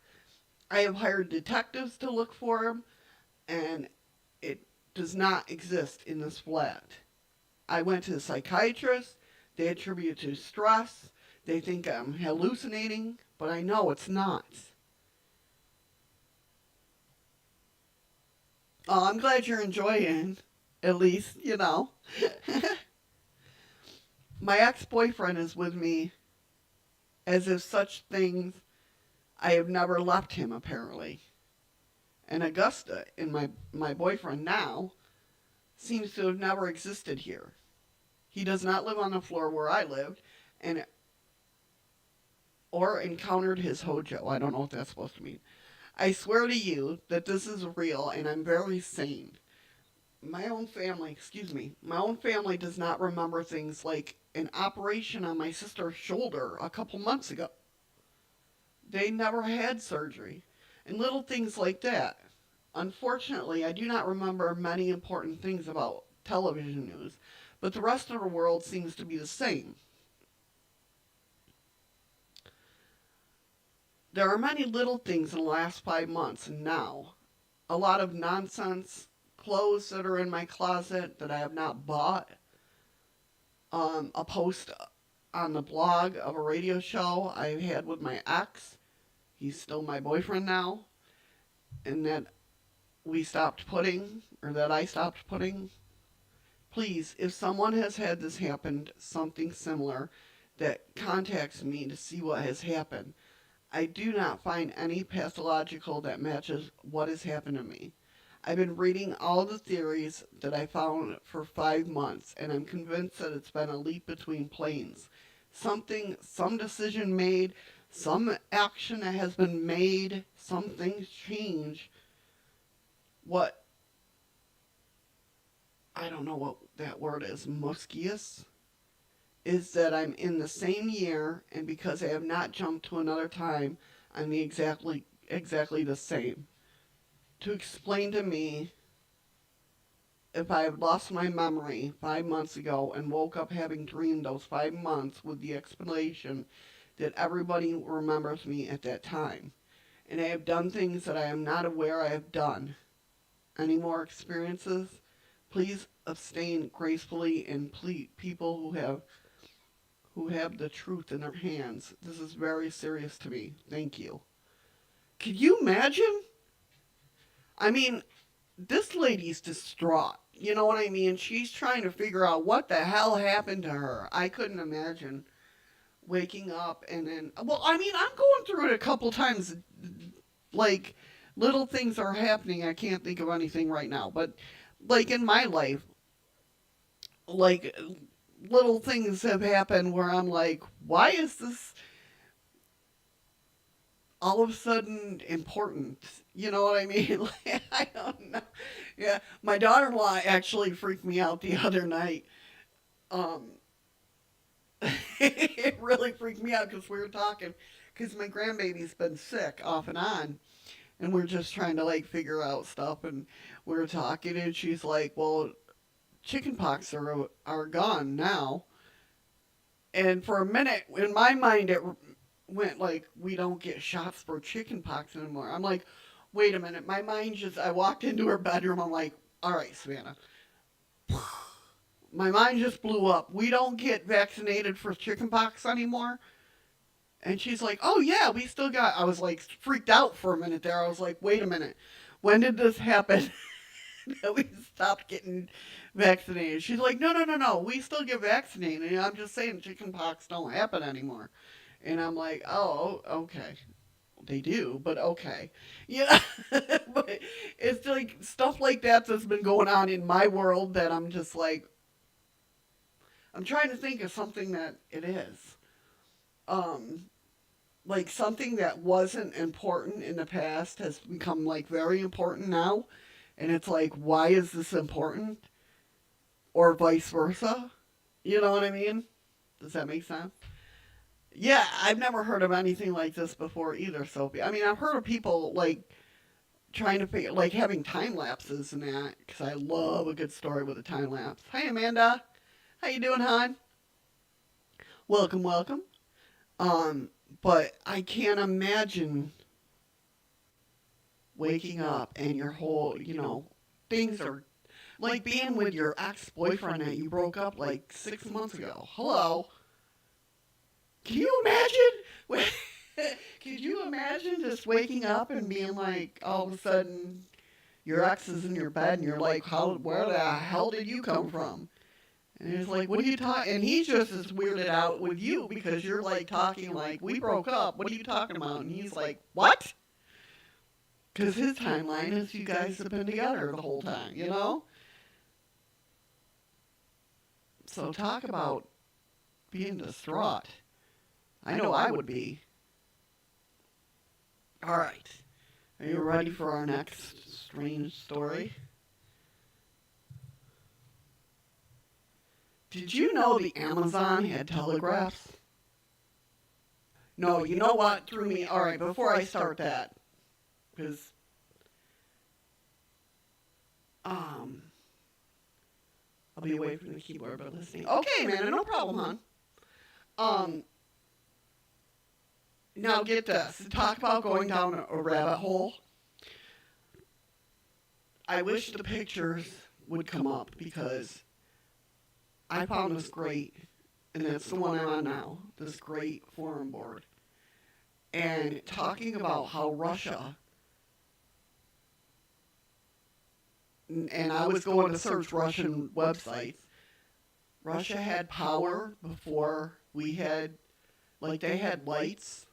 I have hired detectives to look for him, and it does not exist in this flat. I went to the psychiatrist. They attribute it to stress. They think I'm hallucinating, but I know it's not. Oh, I'm glad you're enjoying, at least, you know. My ex-boyfriend is with me as if such things, I have never left him, apparently. And Augusta, and my boyfriend now, seems to have never existed here. He does not live on the floor where I lived, or encountered his hojo. I don't know what that's supposed to mean. I swear to you that this is real, and I'm very sane. My own family does not remember things like an operation on my sister's shoulder a couple months ago. They never had surgery, and little things like that. Unfortunately, I do not remember many important things about television news, but the rest of the world seems to be the same. There are many little things in the last 5 months and now. A lot of nonsense, clothes that are in my closet that I have not bought, a post on the blog of a radio show I had with my ex. He's still my boyfriend now. And that we stopped putting, or that I stopped putting. Please, if someone has had this happen, something similar, that contacts me to see what has happened. I do not find any pathological that matches what has happened to me. I've been reading all the theories that I found for 5 months, and I'm convinced that it's been a leap between planes. Some decision made, some action that has been made, some things change. What, I don't know what that word is, muscius, is that I'm in the same year, and because I have not jumped to another time, I'm exactly the same. To explain to me, if I have lost my memory 5 months ago and woke up having dreamed those 5 months with the explanation that everybody remembers me at that time, and I have done things that I am not aware I have done. Any more experiences? Please abstain gracefully, and please, people who have the truth in their hands. This is very serious to me. Thank you. Could you imagine? I mean, this lady's distraught. You know what I mean? She's trying to figure out what the hell happened to her. I couldn't imagine waking up and then... Well, I mean, I'm going through it a couple times. Like, little things are happening. I can't think of anything right now. But, like, in my life, like, little things have happened where I'm like, why is this all of a sudden important? You know what I mean? Like, I don't know. Yeah, my daughter-in-law actually freaked me out the other night. It really freaked me out because we were talking, because my grandbaby's been sick off and on, and we're just trying to like figure out stuff, and we were talking, and she's like, well, chickenpox are gone now. And for a minute, in my mind, it went like, we don't get shots for chickenpox anymore. I'm like, wait a minute. My mind just, I walked into her bedroom. I'm like, all right, Savannah. My mind just blew up. We don't get vaccinated for chickenpox anymore. And she's like, oh yeah, we still got, I was like freaked out for a minute there. I was like, wait a minute. When did this happen? That we stopped getting vaccinated. She's like, no. We still get vaccinated. And I'm just saying chickenpox don't happen anymore. And I'm like, oh, okay. They do, but okay. Yeah. But it's like stuff like that that's been going on in my world that I'm just like, I'm trying to think of something that it is. Like something that wasn't important in the past has become like very important now. And it's like, why is this important? Or vice versa. You know what I mean? Does that make sense? Yeah, I've never heard of anything like this before either, Sophie. I mean, I've heard of people, like, trying to figure, like, having time lapses and that, because I love a good story with a time lapse. Hi, Amanda. How you doing, hon? Welcome. But I can't imagine waking up and your whole, things are, like being with your ex-boyfriend that you broke up, like, 6 months ago. Hello? Can you imagine? Could you imagine just waking up and being like, all of a sudden, your ex is in your bed and you're like, where the hell did you come from? And it's like, what are you talking? And he's just as weirded out with you because you're like talking like, we broke up. What are you talking about? And he's like, what? Because his timeline is you guys have been together the whole time, you know? So talk about being distraught. I know I would be. All right. Are you ready for our next strange story? Did you know the Amazon had telegraphs? No, you know what threw me? All right, before I start that, because I'll be away from the keyboard, but listening. Okay, man, no problem, hon. Now get this. Talk about going down a rabbit hole. I wish the pictures would come up because I found this great, and it's the one I'm on now, this great forum board. And talking about how Russia, and I was going to search Russian websites, Russia had power before we had, like they had lights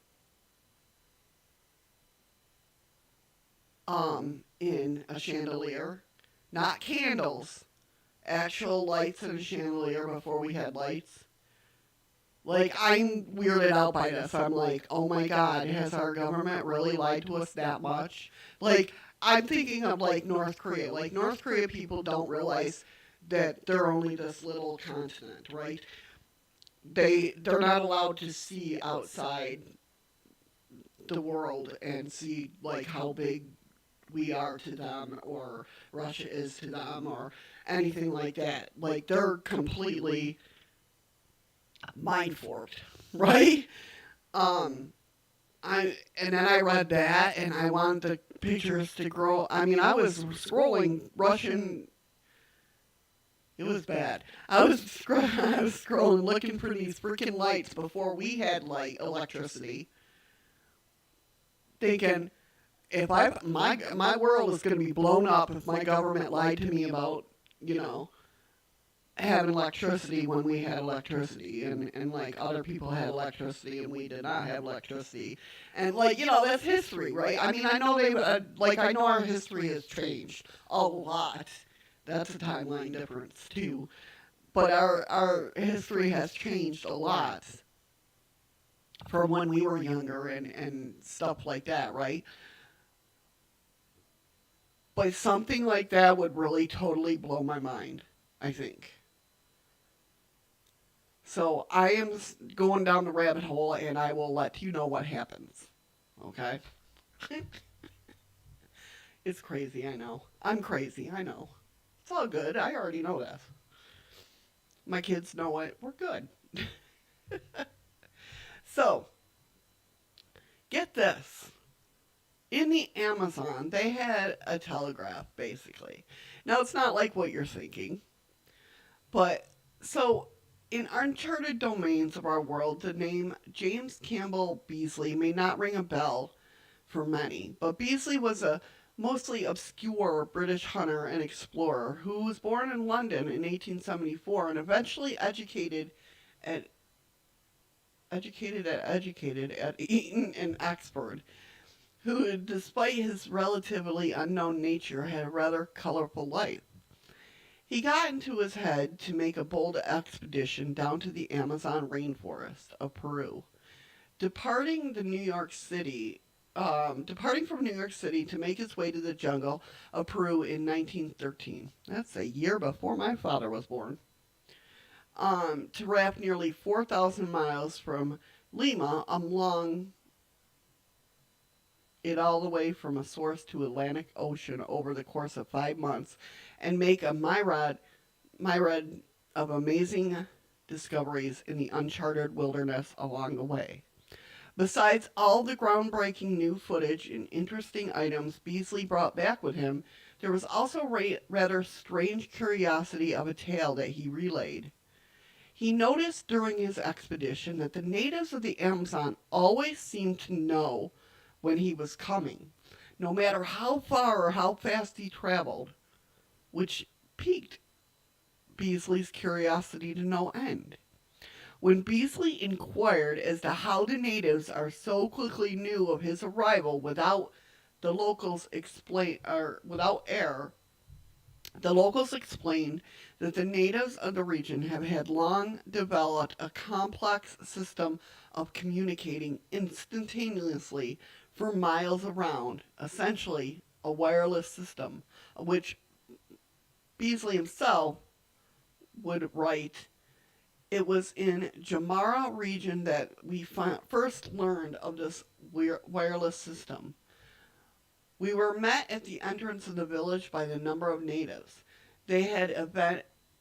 in a chandelier, not candles, actual lights in a chandelier before we had lights. Like, I'm weirded out by this. I'm like, oh my God, has our government really lied to us that much? Like, I'm thinking of like North Korea. Like, North Korea people don't realize that they're only this little continent, right? They're not allowed to see outside the world and see like how big we are to them, or Russia is to them, or anything like that. Like, they're completely mind forked, right? And then I read that, and I wanted the pictures to grow. I mean, I was scrolling Russian. It was bad. I was scrolling, looking for these freaking lights before we had electricity, thinking, if my world is going to be blown up if my government lied to me about, having electricity when we had electricity, and like other people had electricity and we did not have electricity, and that's history, right? I mean, I know I know our history has changed a lot. That's a timeline difference too, but our history has changed a lot from when we were younger and stuff like that, right? But something like that would really totally blow my mind, I think. So I am going down the rabbit hole, and I will let you know what happens. Okay? It's crazy, I know. I'm crazy, I know. It's all good. I already know that. My kids know it. We're good. So, get this. In the Amazon, they had a telegraph, basically. Now, it's not like what you're thinking. But, so, in uncharted domains of our world, the name James Campbell Beasley may not ring a bell for many. But Beasley was a mostly obscure British hunter and explorer who was born in London in 1874 and eventually educated at Eton and Oxford, who, despite his relatively unknown nature, had a rather colorful life. He got into his head to make a bold expedition down to the Amazon rainforest of Peru. Departing from New York City to make his way to the jungle of Peru in 1913. That's a year before my father was born. To raft nearly 4,000 miles from Lima along it all the way from a source to Atlantic Ocean over the course of 5 months and make a myriad of amazing discoveries in the uncharted wilderness along the way. Besides all the groundbreaking new footage and interesting items Beasley brought back with him, there was also rather strange curiosity of a tale that he relayed. He noticed during his expedition that the natives of the Amazon always seemed to know when he was coming, no matter how far or how fast he traveled, which piqued Beasley's curiosity to no end. When Beasley inquired as to how the natives are so quickly knew of his arrival without the locals explained that the natives of the region have had long developed a complex system of communicating instantaneously for miles around, essentially a wireless system, which Beasley himself would write, "It was in Jamara region that we first learned of this wireless system. We were met at the entrance of the village by the number of natives. They had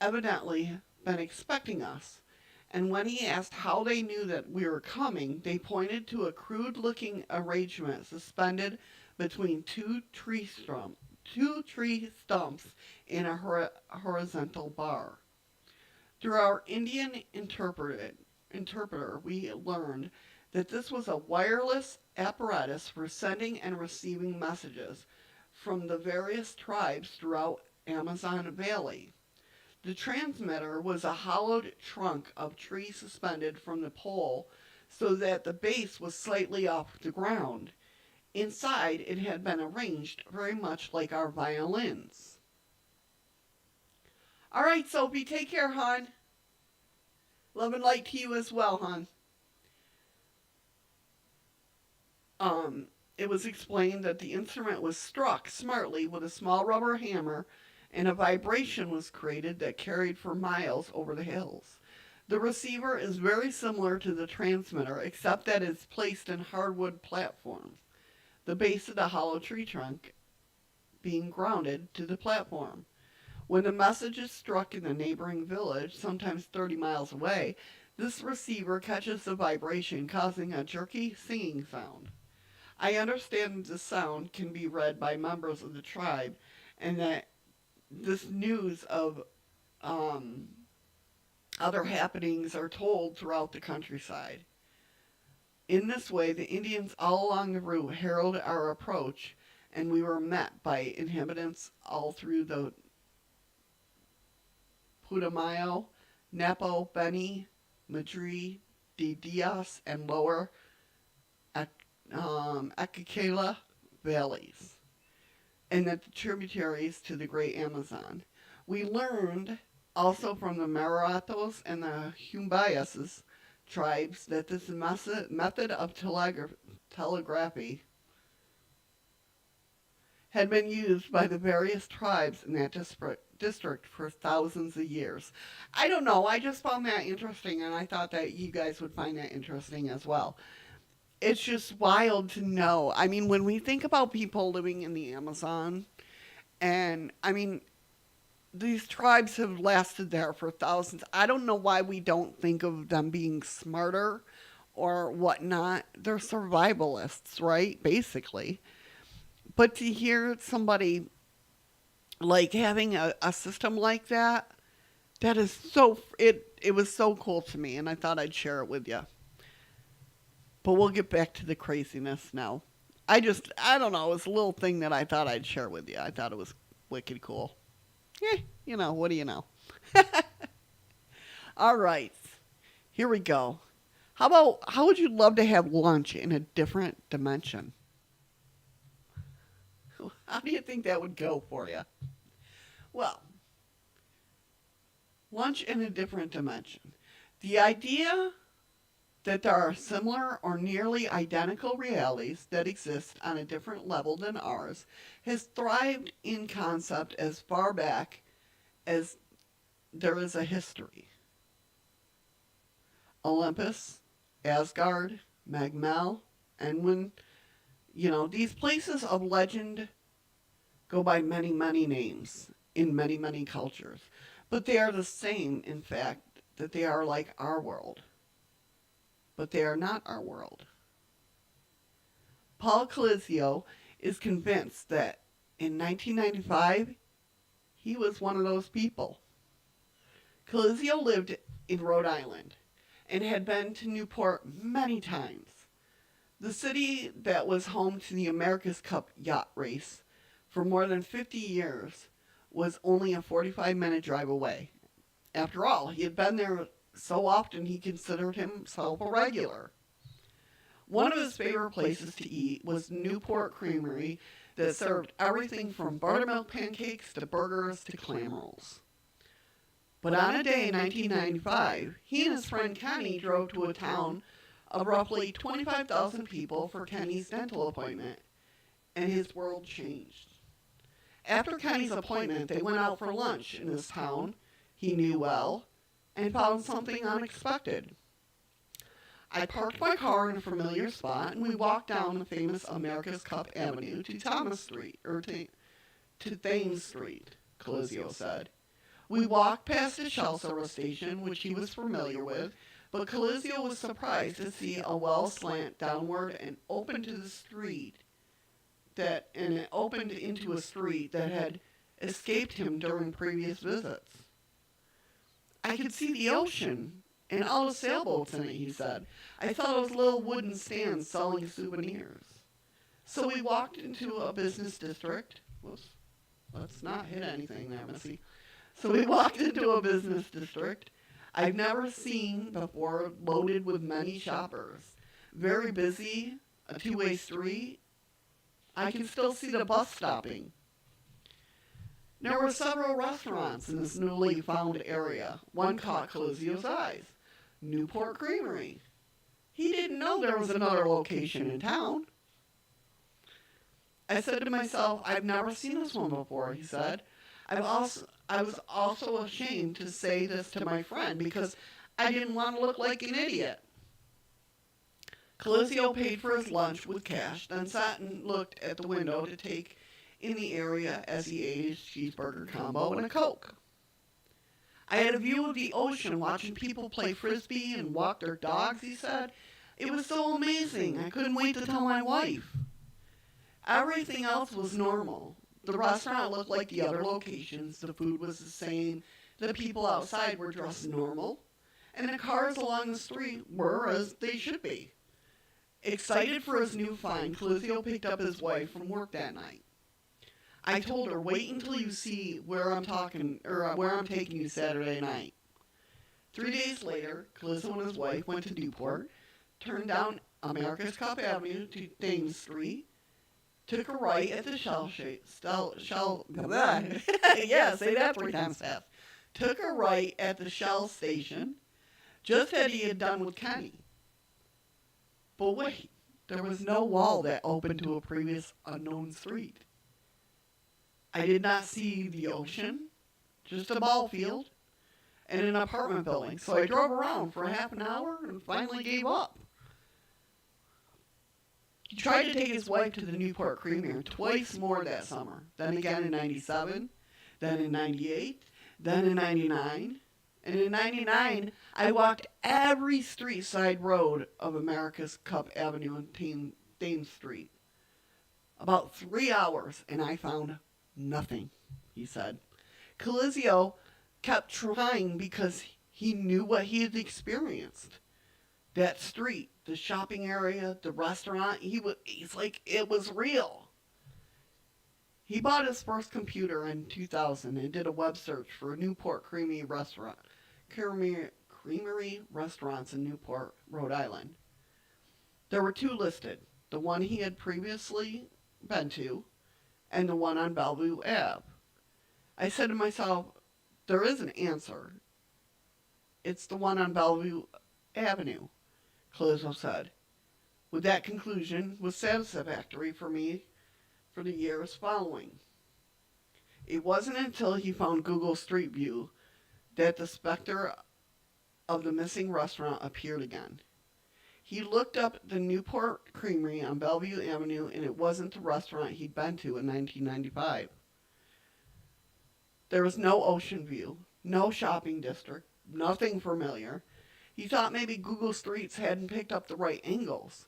evidently been expecting us. And when he asked how they knew that we were coming, they pointed to a crude-looking arrangement suspended between two tree stumps in a horizontal bar. Through our Indian interpreter, we learned that this was a wireless apparatus for sending and receiving messages from the various tribes throughout Amazon Valley. The transmitter was a hollowed trunk of tree suspended from the pole so that the base was slightly off the ground. Inside, it had been arranged very much like our violins. All right, Soapy, take care, hon. Love and light to you as well, hon. It was explained that the instrument was struck smartly with a small rubber hammer, and a vibration was created that carried for miles over the hills. The receiver is very similar to the transmitter, except that it's placed in hardwood platforms, the base of the hollow tree trunk being grounded to the platform. When the message is struck in the neighboring village, sometimes 30 miles away, this receiver catches the vibration, causing a jerky singing sound. I understand the sound can be read by members of the tribe, and that this news of other happenings are told throughout the countryside. In this way, the Indians all along the route heralded our approach, and we were met by inhabitants all through the Putumayo, Napo, Beni, Madrid, de Diaz, and lower Acacela valleys, and the tributaries to the Great Amazon. We learned also from the Maratos and the Humbayas tribes that this method of telegraphy had been used by the various tribes in that district for thousands of years. I don't know, I just found that interesting, and I thought that you guys would find that interesting as well. It's just wild to know. I mean, when we think about people living in the Amazon, and I mean, these tribes have lasted there for thousands. I don't know why we don't think of them being smarter or whatnot. They're survivalists, right? Basically. But to hear somebody like having a system like that, that is so, it was so cool to me, and I thought I'd share it with you. But we'll get back to the craziness now. I don't know, it was a little thing that I thought I'd share with you. I thought it was wicked cool. You know, what do you know? All right, here we go. How would you love to have lunch in a different dimension? How do you think that would go for you? Well, lunch in a different dimension. The idea that there are similar or nearly identical realities that exist on a different level than ours has thrived in concept as far back as there is a history. Olympus, Asgard, Magmel, and when, these places of legend go by many, many names in many, many cultures. But they are the same, in fact, that they are like our world. But they are not our world. Paul Calizio is convinced that in 1995, he was one of those people. Calizio lived in Rhode Island and had been to Newport many times. The city that was home to the America's Cup yacht race for more than 50 years was only a 45-minute drive away. After all, he had been there so often he considered himself a regular. One of his favorite places to eat was Newport Creamery that served everything from buttermilk pancakes to burgers to clam rolls. But on a day in 1995, he and his friend Kenny drove to a town of roughly 25,000 people for Kenny's dental appointment, and his world changed. After Kenny's appointment, they went out for lunch in this town he knew well, and found something unexpected. I parked my car in a familiar spot, and we walked down the famous America's Cup Avenue to Thomas Street, or to Thames Street, Calizio said. We walked past a shell service station, which he was familiar with, but Calizio was surprised to see a well slant downward and open to the street and it opened into a street that had escaped him during previous visits. I could see the ocean and all the sailboats in it, he said. I thought it was little wooden stands selling souvenirs. So we walked into a business district. Whoops, let's not hit anything there, Missy. So we walked into a business district I've never seen before, loaded with many shoppers. Very busy, a two-way street. I can still see the bus stopping. There were several restaurants in this newly found area. One caught Calizio's eyes. Newport Creamery. He didn't know there was another location in town. I said to myself, I've never seen this one before, he said. I was also ashamed to say this to my friend because I didn't want to look like an idiot. Calizio paid for his lunch with cash, then sat and looked at the window to take in the area as he ate his cheeseburger combo and a Coke. I had a view of the ocean watching people play frisbee and walk their dogs, he said. It was so amazing. I couldn't wait to tell my wife. Everything else was normal. The restaurant looked like the other locations. The food was the same. The people outside were dressed normal. And the cars along the street were as they should be. Excited for his new find, Calizio picked up his wife from work that night. I told her, wait until you see where I'm taking you Saturday night. 3 days later, Calizio and his wife went to Newport, turned down America's Cup Avenue to Thames Street, took a right at the yeah, say that 3 times fast. Took a right at the Shell station, just as he had done with Kenny. But wait, there was no wall that opened to a previous unknown street. I did not see the ocean, just a ball field and an apartment building. So I drove around for half an hour and finally gave up. He tried to take his wife to the Newport Creamery twice more that summer. Then again in 97, then in 98, then in 99. And in 99, I walked every street side road of America's Cup Avenue and Thames Street. About 3 hours, and I found nothing, he said. Calizio kept trying because he knew what he had experienced. That street, the shopping area, the restaurant, he's like, it was real. He bought his first computer in 2000 and did a web search for a Newport Creamery restaurants in Newport, Rhode Island. There were 2 listed, the one he had previously been to and the one on Bellevue Ave. I said to myself, there is an answer. It's the one on Bellevue Avenue, Calizio said. With that conclusion was satisfactory for me for the years following. It wasn't until he found Google Street View that the specter of the missing restaurant appeared again. He looked up the Newport Creamery on Bellevue Avenue, and it wasn't the restaurant he'd been to in 1995. There was no ocean view, no shopping district, nothing familiar. He thought maybe Google Streets hadn't picked up the right angles.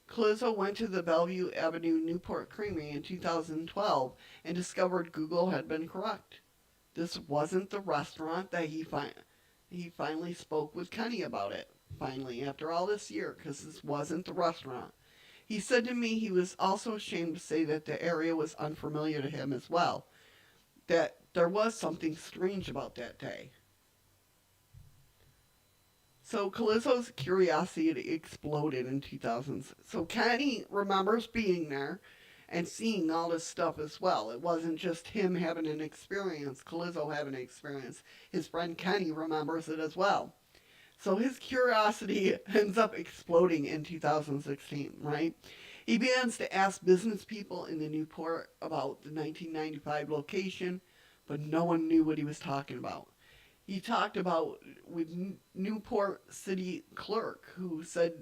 Calizio went to the Bellevue Avenue Newport Creamery in 2012 and discovered Google had been correct. This wasn't the restaurant that he finally spoke with Kenny about it. Finally, after all this year, because this wasn't the restaurant. He said to me he was also ashamed to say that the area was unfamiliar to him as well. That there was something strange about that day. So Calizio's curiosity exploded in 2000s. So Kenny remembers being there and seeing all this stuff as well. It wasn't just him having an experience, Calizio having an experience. His friend Kenny remembers it as well. So his curiosity ends up exploding in 2016, right? He begins to ask business people in the Newport about the 1995 location, but no one knew what he was talking about. He talked about with Newport City Clerk, who said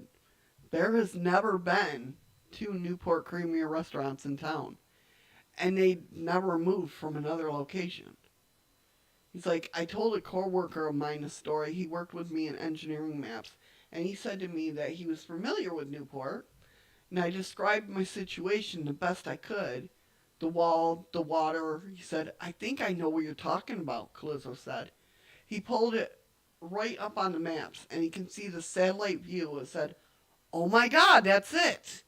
there has never been 2 Newport Creamery restaurants in town, and they never moved from another location. He's like, I told a coworker of mine a story. He worked with me in engineering maps, and he said to me that he was familiar with Newport, and I described my situation the best I could. The wall, the water. He said, I think I know what you're talking about, Calizzo said. He pulled it right up on the maps, and he can see the satellite view. It said, oh my God, that's it.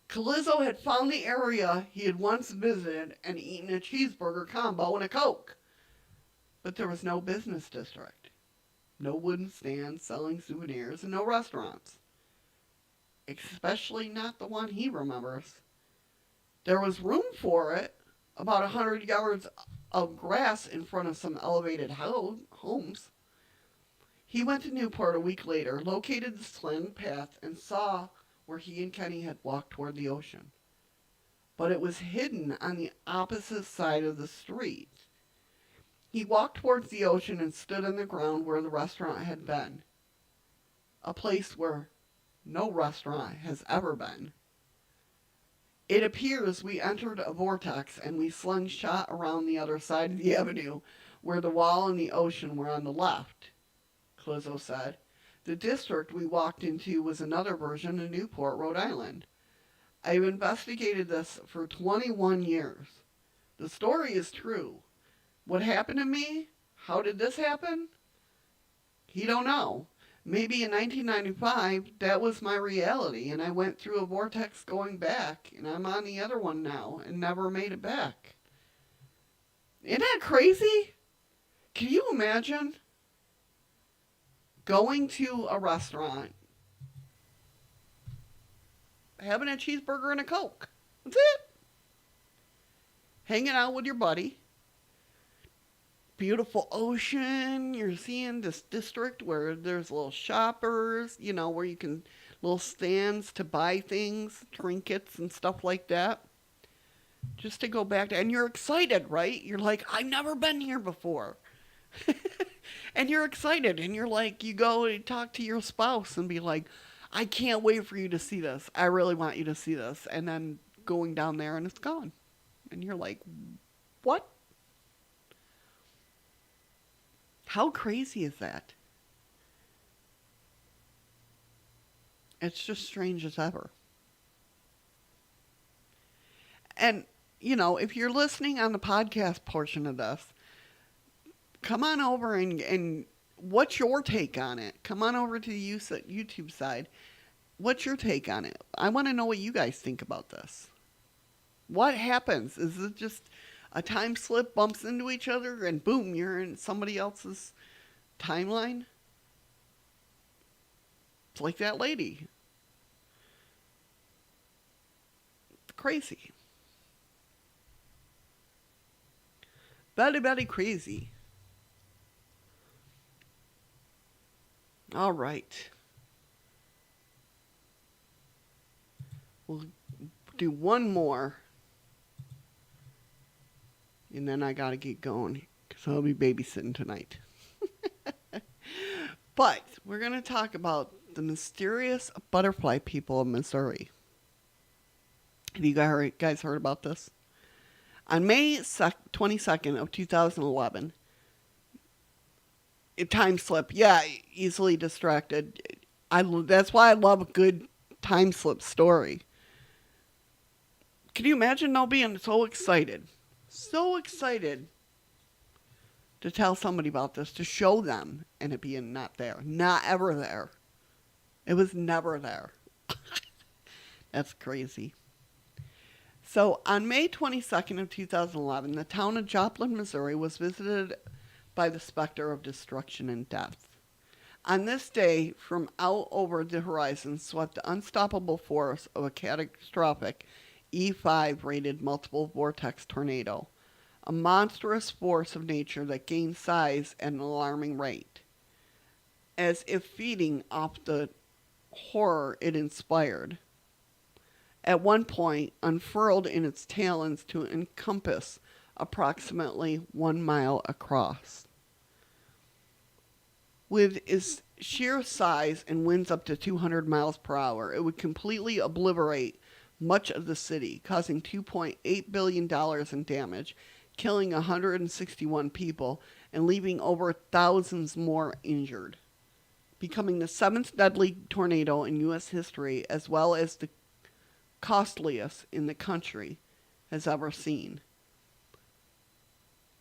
Calizzo had found the area he had once visited and eaten a cheeseburger combo and a Coke. But there was no business district, no wooden stands selling souvenirs, and no restaurants. Especially not the one he remembers. There was room for it, about 100 yards of grass in front of some elevated homes. He went to Newport a week later, located the slant path, and saw where he and Kenny had walked toward the ocean. But it was hidden on the opposite side of the street. He walked towards the ocean and stood on the ground where the restaurant had been. A place where no restaurant has ever been. It appears we entered a vortex and we slingshot around the other side of the avenue where the wall and the ocean were on the left, Calizzo said. The district we walked into was another version of Newport, Rhode Island. I've investigated this for 21 years. The story is true. What happened to me? How did this happen? He don't know. Maybe in 1995, that was my reality, and I went through a vortex going back, and I'm on the other one now, and never made it back. Isn't that crazy? Can you imagine going to a restaurant, having a cheeseburger and a Coke? That's it. Hanging out with your buddy. Beautiful ocean. You're seeing this district where there's little shoppers, you know, where you can, little stands to buy things, trinkets and stuff like that. Just to go back to, and you're excited, right? You're like, I've never been here before. And you're excited, and you're like, you go and talk to your spouse and be like, I can't wait for you to see this. I really want you to see this. And then going down there and it's gone. And you're like, what? How crazy is that? It's just strange as ever. And, you know, if you're listening on the podcast portion of this, come on over and what's your take on it? Come on over to the YouTube side. What's your take on it? I want to know what you guys think about this. What happens? Is it just a time slip bumps into each other and boom, you're in somebody else's timeline? It's like that lady. It's crazy. Very, very crazy. All right. We'll do one more. And then I got to get going because I'll be babysitting tonight. But we're going to talk about the mysterious butterfly people of Missouri. Have you guys heard about this? On May 22nd of 2011, a time slip. Yeah, easily distracted. That's why I love a good time slip story. Can you imagine now being so excited? So excited to tell somebody about this, to show them, and it being not there. Not ever there. It was never there. That's crazy. So on May 22nd of 2011, the town of Joplin, Missouri was visited by the specter of destruction and death. On this day, from out over the horizon swept the unstoppable force of a catastrophic E5 rated multiple vortex tornado, a monstrous force of nature that gained size at an alarming rate, as if feeding off the horror it inspired. At one point, unfurled in its talons to encompass approximately 1 mile across. With its sheer size and winds up to 200 miles per hour, it would completely obliterate much of the city, causing $2.8 billion in damage, killing 161 people and leaving over thousands more injured, becoming the 7th deadly tornado in U.S. history, as well as the costliest in the country has ever seen.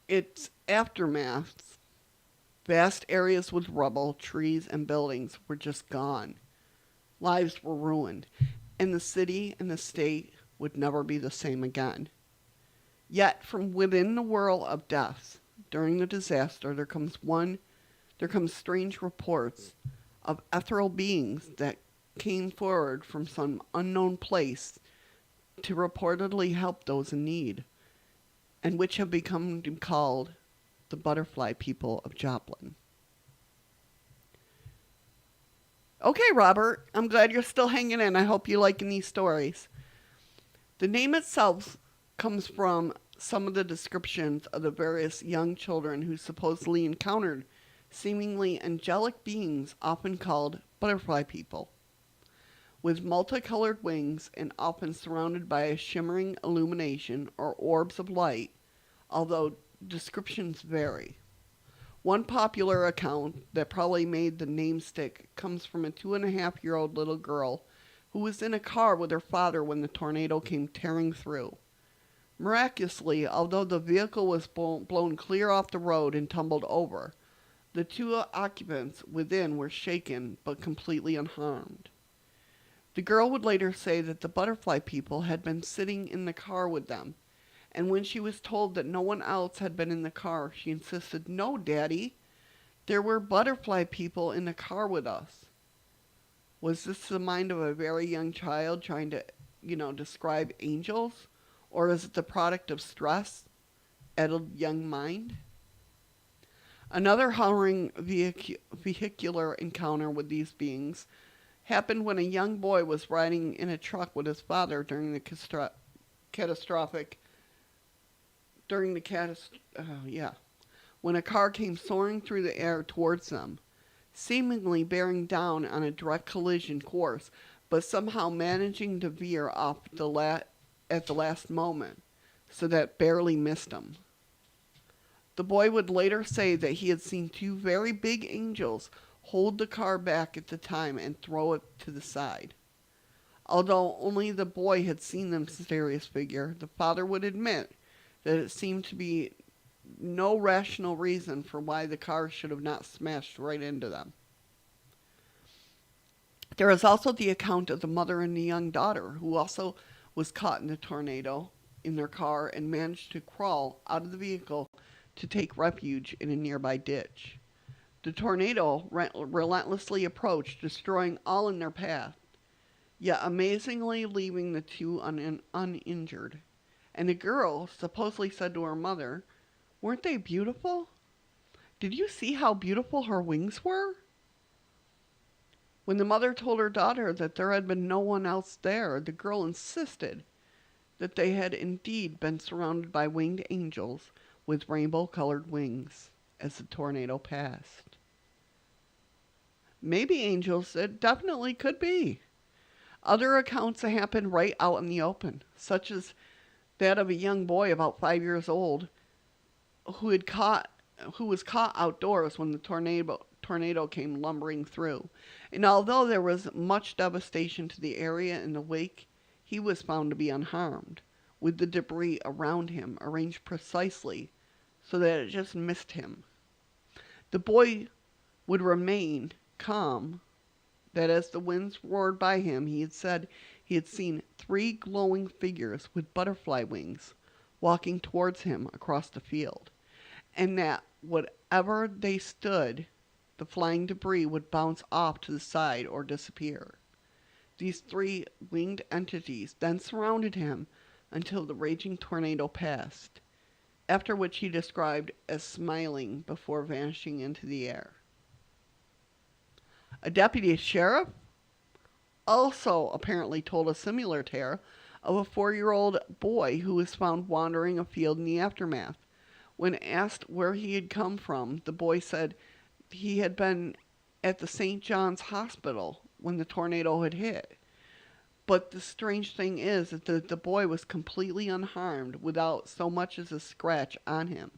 Its aftermath, vast areas with rubble, trees, and buildings were just gone. Lives were ruined, and the city and the state would never be the same again. Yet, from within the whirl of deaths during the disaster, there comes strange reports of ethereal beings that came forward from some unknown place to reportedly help those in need, and which have become called the butterfly people of Joplin. Okay, Robert, I'm glad you're still hanging in. I hope you're liking these stories. The name itself comes from some of the descriptions of the various young children who supposedly encountered seemingly angelic beings often called butterfly people, with multicolored wings and often surrounded by a shimmering illumination or orbs of light, although descriptions vary. One popular account that probably made the name stick comes from a 2.5-year-old little girl who was in a car with her father when the tornado came tearing through. Miraculously, although the vehicle was blown clear off the road and tumbled over, the 2 occupants within were shaken but completely unharmed. The girl would later say that the butterfly people had been sitting in the car with them, and when she was told that no one else had been in the car, she insisted, "No, Daddy, there were butterfly people in the car with us." Was this the mind of a very young child trying to, describe angels? Or is it the product of stress at a young mind? Another harrowing vehicular encounter with these beings happened when a young boy was riding in a truck with his father during the when a car came soaring through the air towards them, seemingly bearing down on a direct collision course, but somehow managing to veer off at the last moment, so that barely missed him. The boy would later say that he had seen 2 very big angels hold the car back at the time and throw it to the side. Although only the boy had seen the mysterious figure, the father would admit that it seemed to be no rational reason for why the car should have not smashed right into them. There is also the account of the mother and the young daughter, who also was caught in the tornado in their car and managed to crawl out of the vehicle to take refuge in a nearby ditch. The tornado relentlessly approached, destroying all in their path, yet amazingly leaving the 2 uninjured. And the girl supposedly said to her mother, "Weren't they beautiful? Did you see how beautiful her wings were?" When the mother told her daughter that there had been no one else there, the girl insisted that they had indeed been surrounded by winged angels with rainbow-colored wings as the tornado passed. Maybe angels, it definitely could be. Other accounts that happened right out in the open, such as that of a young boy about 5 years old who was caught outdoors when the tornado came lumbering through. And although there was much devastation to the area in the wake, he was found to be unharmed, with the debris around him arranged precisely so that it just missed him. The boy would remain calm, that as the winds roared by him, he had said he had seen 3 glowing figures with butterfly wings walking towards him across the field, and that whatever they stood, the flying debris would bounce off to the side or disappear. These 3 winged entities then surrounded him until the raging tornado passed, after which he described as smiling before vanishing into the air. A deputy sheriff also apparently told a similar tale of a 4-year-old boy who was found wandering a field in the aftermath. When asked where he had come from, the boy said he had been at the St. John's Hospital when the tornado had hit. But the strange thing is that the boy was completely unharmed without so much as a scratch on him.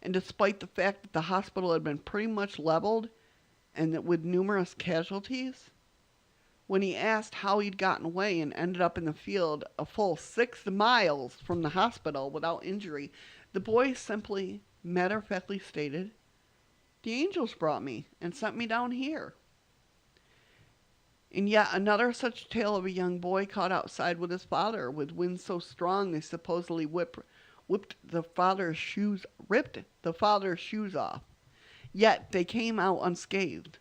And despite the fact that the hospital had been pretty much leveled and that with numerous casualties, when he asked how he'd gotten away and ended up in the field a full 6 miles from the hospital without injury, the boy simply matter-of-factly stated, "The angels brought me and sent me down here." And yet another such tale of a young boy caught outside with his father, with winds so strong they supposedly ripped the father's shoes off. Yet they came out unscathed,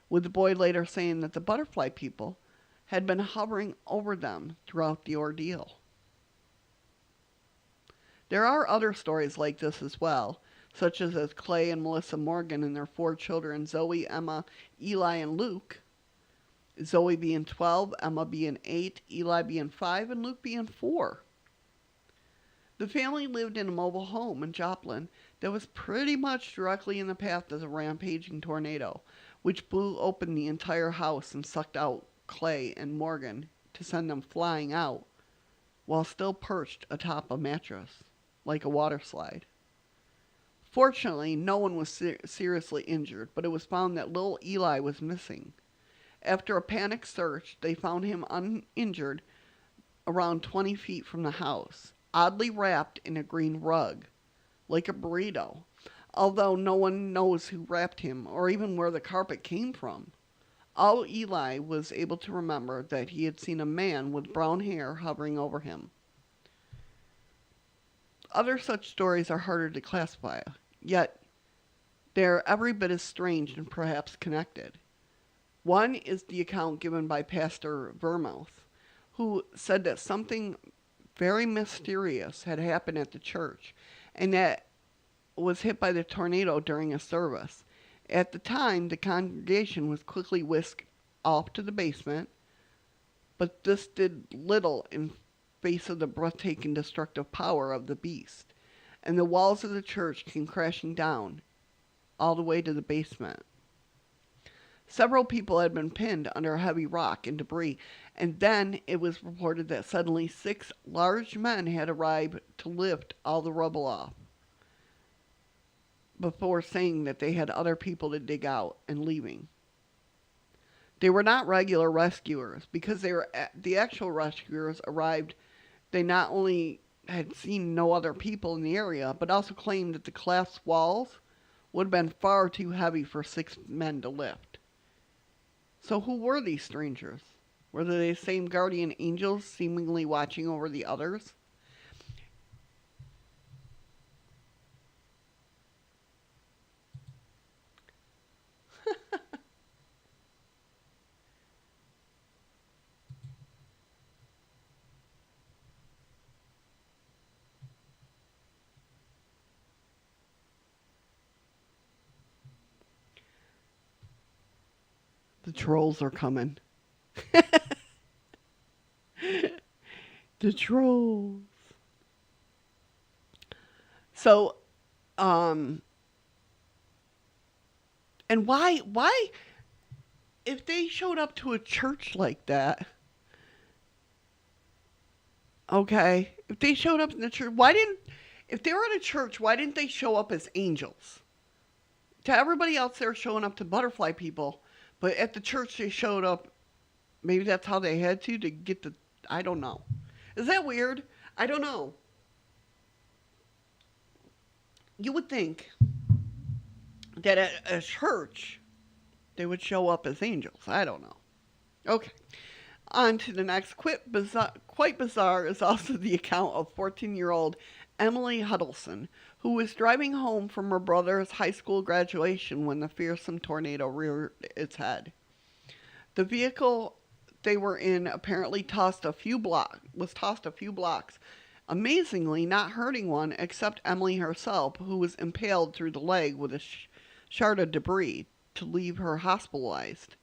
with the boy later saying that the butterfly people had been hovering over them throughout the ordeal. There are other stories like this as well, such as Clay and Melissa Morgan and their 4 children, Zoe, Emma, Eli, and Luke. Zoe being 12, Emma being 8, Eli being 5, and Luke being 4. The family lived in a mobile home in Joplin that was pretty much directly in the path of the rampaging tornado, which blew open the entire house and sucked out Clay and Morgan to send them flying out, while still perched atop a mattress, like a water slide. Fortunately, no one was seriously injured, but it was found that little Eli was missing. After a panic search, they found him uninjured around 20 feet from the house, oddly wrapped in a green rug, like a burrito, although no one knows who wrapped him or even where the carpet came from. All Eli was able to remember that he had seen a man with brown hair hovering over him. Other such stories are harder to classify, yet they're every bit as strange and perhaps connected. One is the account given by Pastor Vermouth, who said that something very mysterious had happened at the church and that was hit by the tornado during a service. At the time, the congregation was quickly whisked off to the basement, but this did little in face of the breathtaking destructive power of the beast, and the walls of the church came crashing down all the way to the basement. Several people had been pinned under heavy rock and debris, and then it was reported that suddenly 6 large men had arrived to lift all the rubble off, before saying that they had other people to dig out and leaving. They were not regular rescuers, because the actual rescuers arrived. They not only had seen no other people in the area, but also claimed that the collapsed walls would have been far too heavy for 6 men to lift. So who were these strangers? Were they the same guardian angels seemingly watching over the others? The trolls are coming. The trolls. So, and why, if they showed up to a church like that, okay, if they showed up in the church, if they were at a church, why didn't they show up as angels? To everybody else, they're showing up to butterfly people, but at the church they showed up, maybe that's how they had to get the, I don't know. Is that weird? I don't know. You would think that at a church they would show up as angels. I don't know. Okay. On to the next. Quite bizarre is also the account of 14-year-old Emily Huddleston, who was driving home from her brother's high school graduation when the fearsome tornado reared its head. The vehicle they were in apparently was tossed a few blocks, amazingly not hurting one except Emily herself, who was impaled through the leg with a shard of debris to leave her hospitalized.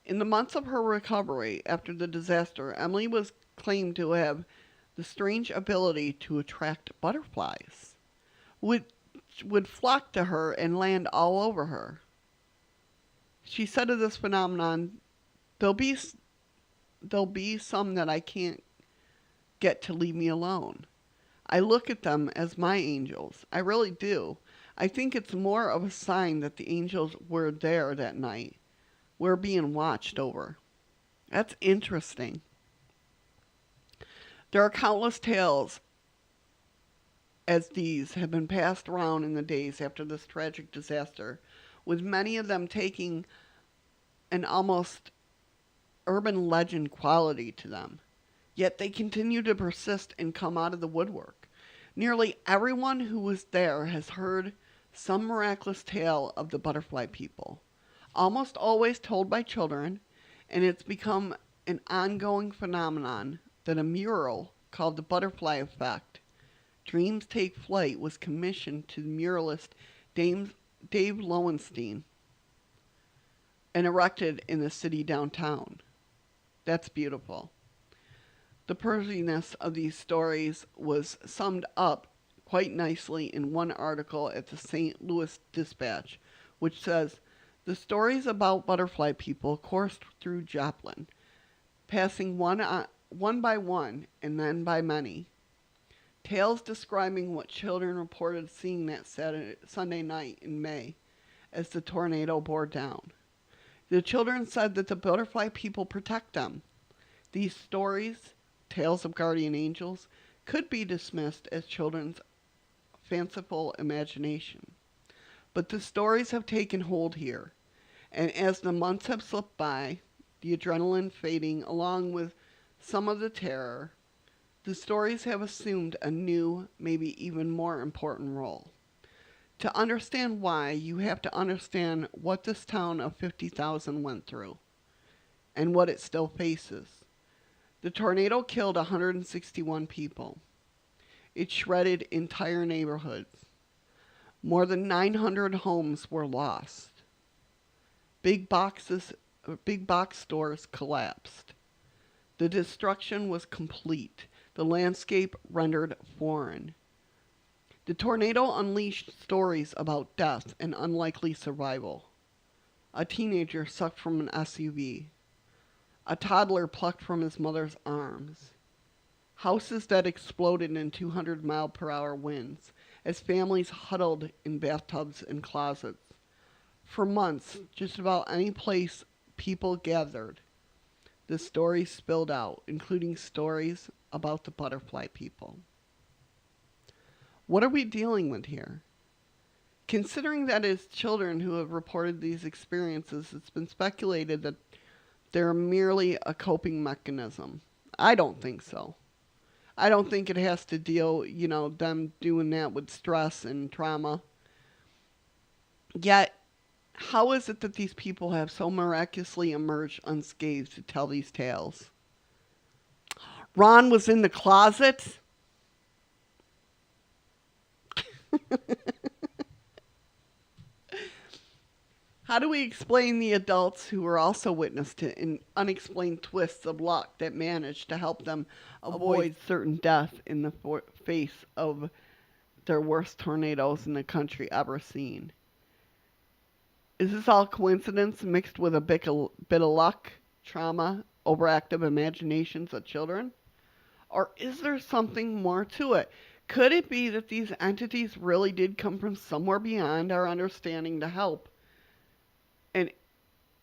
In the months of her recovery after the disaster, Emily was claimed to have the strange ability to attract butterflies, which would flock to her and land all over her. She said of this phenomenon, there'll be there'll be some that I can't get to leave me alone. I look at them as my angels. I really do. I think it's more of a sign that the angels were there that night. We're being watched over. That's interesting. There are countless tales as these have been passed around in the days after this tragic disaster, with many of them taking an almost urban legend quality to them. Yet they continue to persist and come out of the woodwork. Nearly everyone who was there has heard some miraculous tale of the butterfly people, almost always told by children, and it's become an ongoing phenomenon that a mural called the Butterfly Effect, Dreams Take Flight, was commissioned to the muralist Dave Lowenstein and erected in the city downtown. That's beautiful. The perviness of these stories was summed up quite nicely in one article at the St. Louis Dispatch, which says, the stories about butterfly people coursed through Joplin, passing one by one and then by many. Tales describing what children reported seeing that Sunday night in May as the tornado bore down. The children said that the butterfly people protect them. These stories, tales of guardian angels, could be dismissed as children's fanciful imagination. But the stories have taken hold here, and as the months have slipped by, the adrenaline fading along with some of the terror, the stories have assumed a new, maybe even more important role. To understand why, you have to understand what this town of 50,000 went through, and what it still faces. The tornado killed 161 people. It shredded entire neighborhoods. More than 900 homes were lost. Big box stores collapsed. The destruction was complete. The landscape rendered foreign. The tornado unleashed stories about death and unlikely survival. A teenager sucked from an SUV. A toddler plucked from his mother's arms. Houses that exploded in 200-mile-per-hour winds as families huddled in bathtubs and closets. For months, just about any place people gathered, the stories spilled out, including stories about the butterfly people. What are we dealing with here? Considering that it's children who have reported these experiences, it's been speculated that they're merely a coping mechanism. I don't think so. I don't think it has to deal, them doing that with stress and trauma. Yet, how is it that these people have so miraculously emerged unscathed to tell these tales? Ron was in the closet? How do we explain the adults who were also witness to unexplained twists of luck that managed to help them avoid certain death in the face of their worst tornadoes in the country ever seen? Is this all coincidence mixed with a bit of luck, trauma, overactive imaginations of children? Or is there something more to it? Could it be that these entities really did come from somewhere beyond our understanding to help? And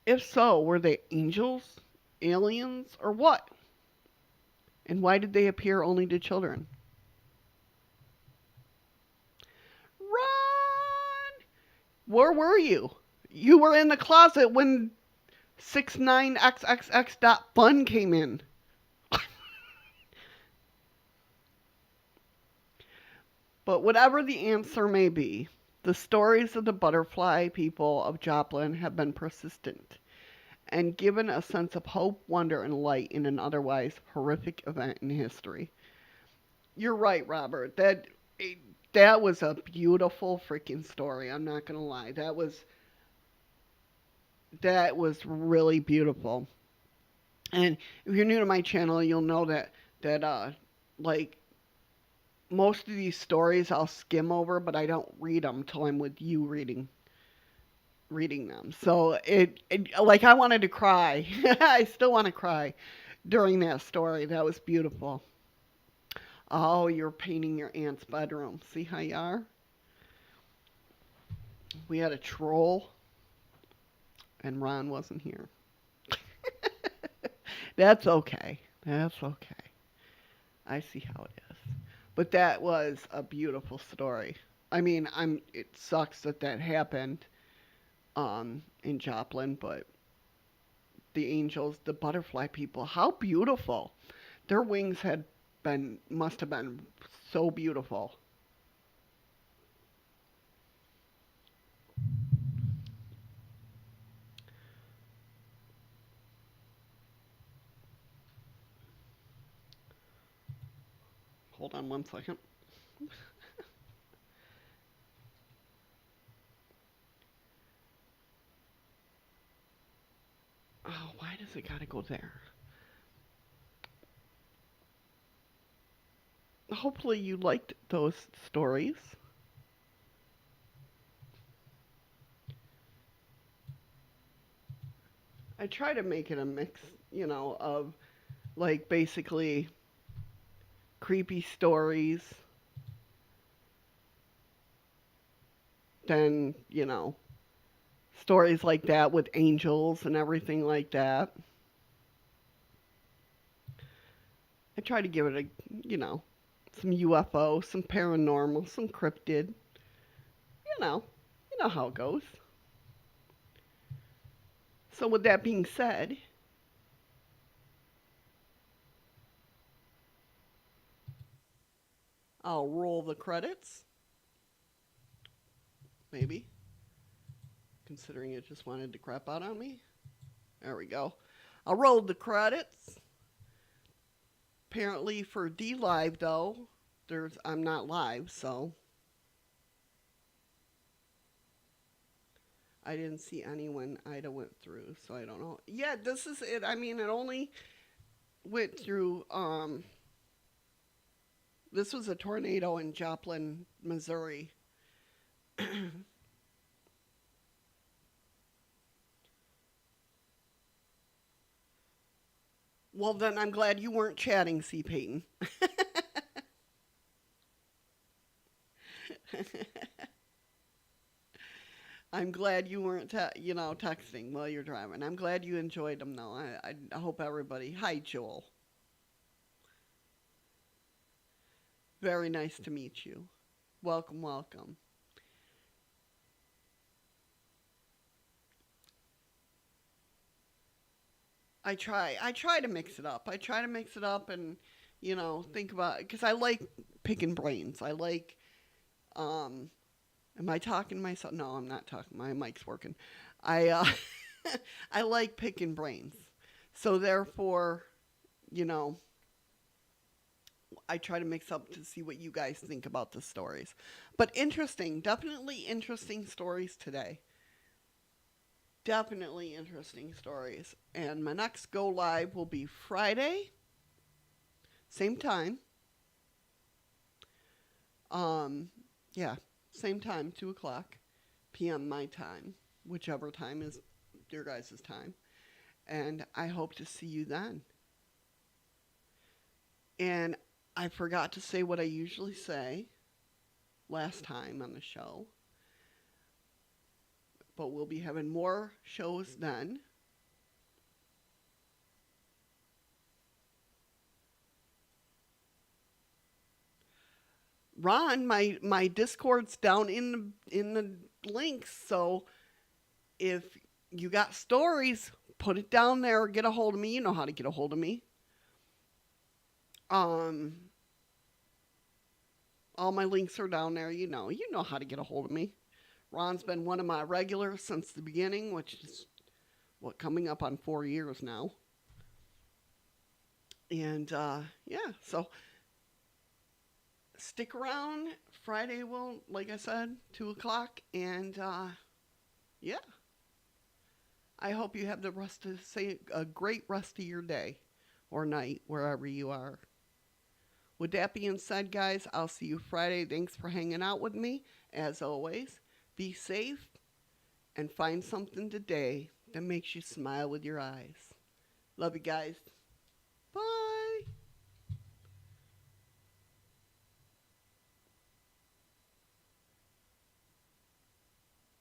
if so, were they angels, aliens, or what? And why did they appear only to children? Ron! Where were you? You were in the closet when 69xxx.fun came in. But whatever the answer may be, the stories of the butterfly people of Joplin have been persistent and given a sense of hope, wonder, and light in an otherwise horrific event in history. You're right, Robert. That was a beautiful freaking story. I'm not going to lie. That was really beautiful. And if you're new to my channel, you'll know that most of these stories I'll skim over, but I don't read them till I'm with you reading them. So I wanted to cry. I still want to cry. during that story. That was beautiful. Oh, you're painting your aunt's bedroom. See how you are? We had a troll, and Ron wasn't here. That's okay. That's okay. I see how it is. But that was a beautiful story. I mean, it sucks that that happened in Joplin, but the angels, the butterfly people, how beautiful. Their wings must have been so beautiful. Hold on one second. Oh, why does it gotta go there? Hopefully you liked those stories. I try to make it a mix, of like basically creepy stories, then, stories like that with angels and everything like that. I try to give it some UFO, some paranormal, some cryptid. You know how it goes. So with that being said, I'll roll the credits. Maybe. Considering it just wanted to crap out on me. There we go. I'll roll the credits. Apparently for D Live though, I'm not live, so I didn't see any when Ida went through, so I don't know. Yeah, this is it. I mean, it only went through this was a tornado in Joplin, Missouri. Well, then I'm glad you weren't chatting, C. Peyton. I'm glad you weren't, texting while you're driving. I'm glad you enjoyed them, though. I hope everybody. Hi, Joel. Very nice to meet you. Welcome, welcome. I try to mix it up. I try to mix it up and, think about, because I like picking brains. I like, am I talking to myself? No, I'm not talking. My mic's working. I I like picking brains. So therefore, I try to mix up to see what you guys think about the stories. But interesting, definitely interesting stories today. Definitely interesting stories. And my next go live will be Friday, same time. Yeah, same time, 2:00 p.m. my time, whichever time is your guys' time. And I hope to see you then. And I forgot to say what I usually say last time on the show. But we'll be having more shows then. Ron, my Discord's down in the links, so if you got stories, put it down there or get a hold of me. You know how to get a hold of me. All my links are down there. You know how to get a hold of me. Ron's been one of my regulars since the beginning, which is, coming up on 4 years now. And, yeah, so stick around. Friday will, like I said, 2:00. And, yeah. I hope you have a great rest of your day or night, wherever you are. With that being said, guys, I'll see you Friday. Thanks for hanging out with me, as always. Be safe and find something today that makes you smile with your eyes. Love you guys.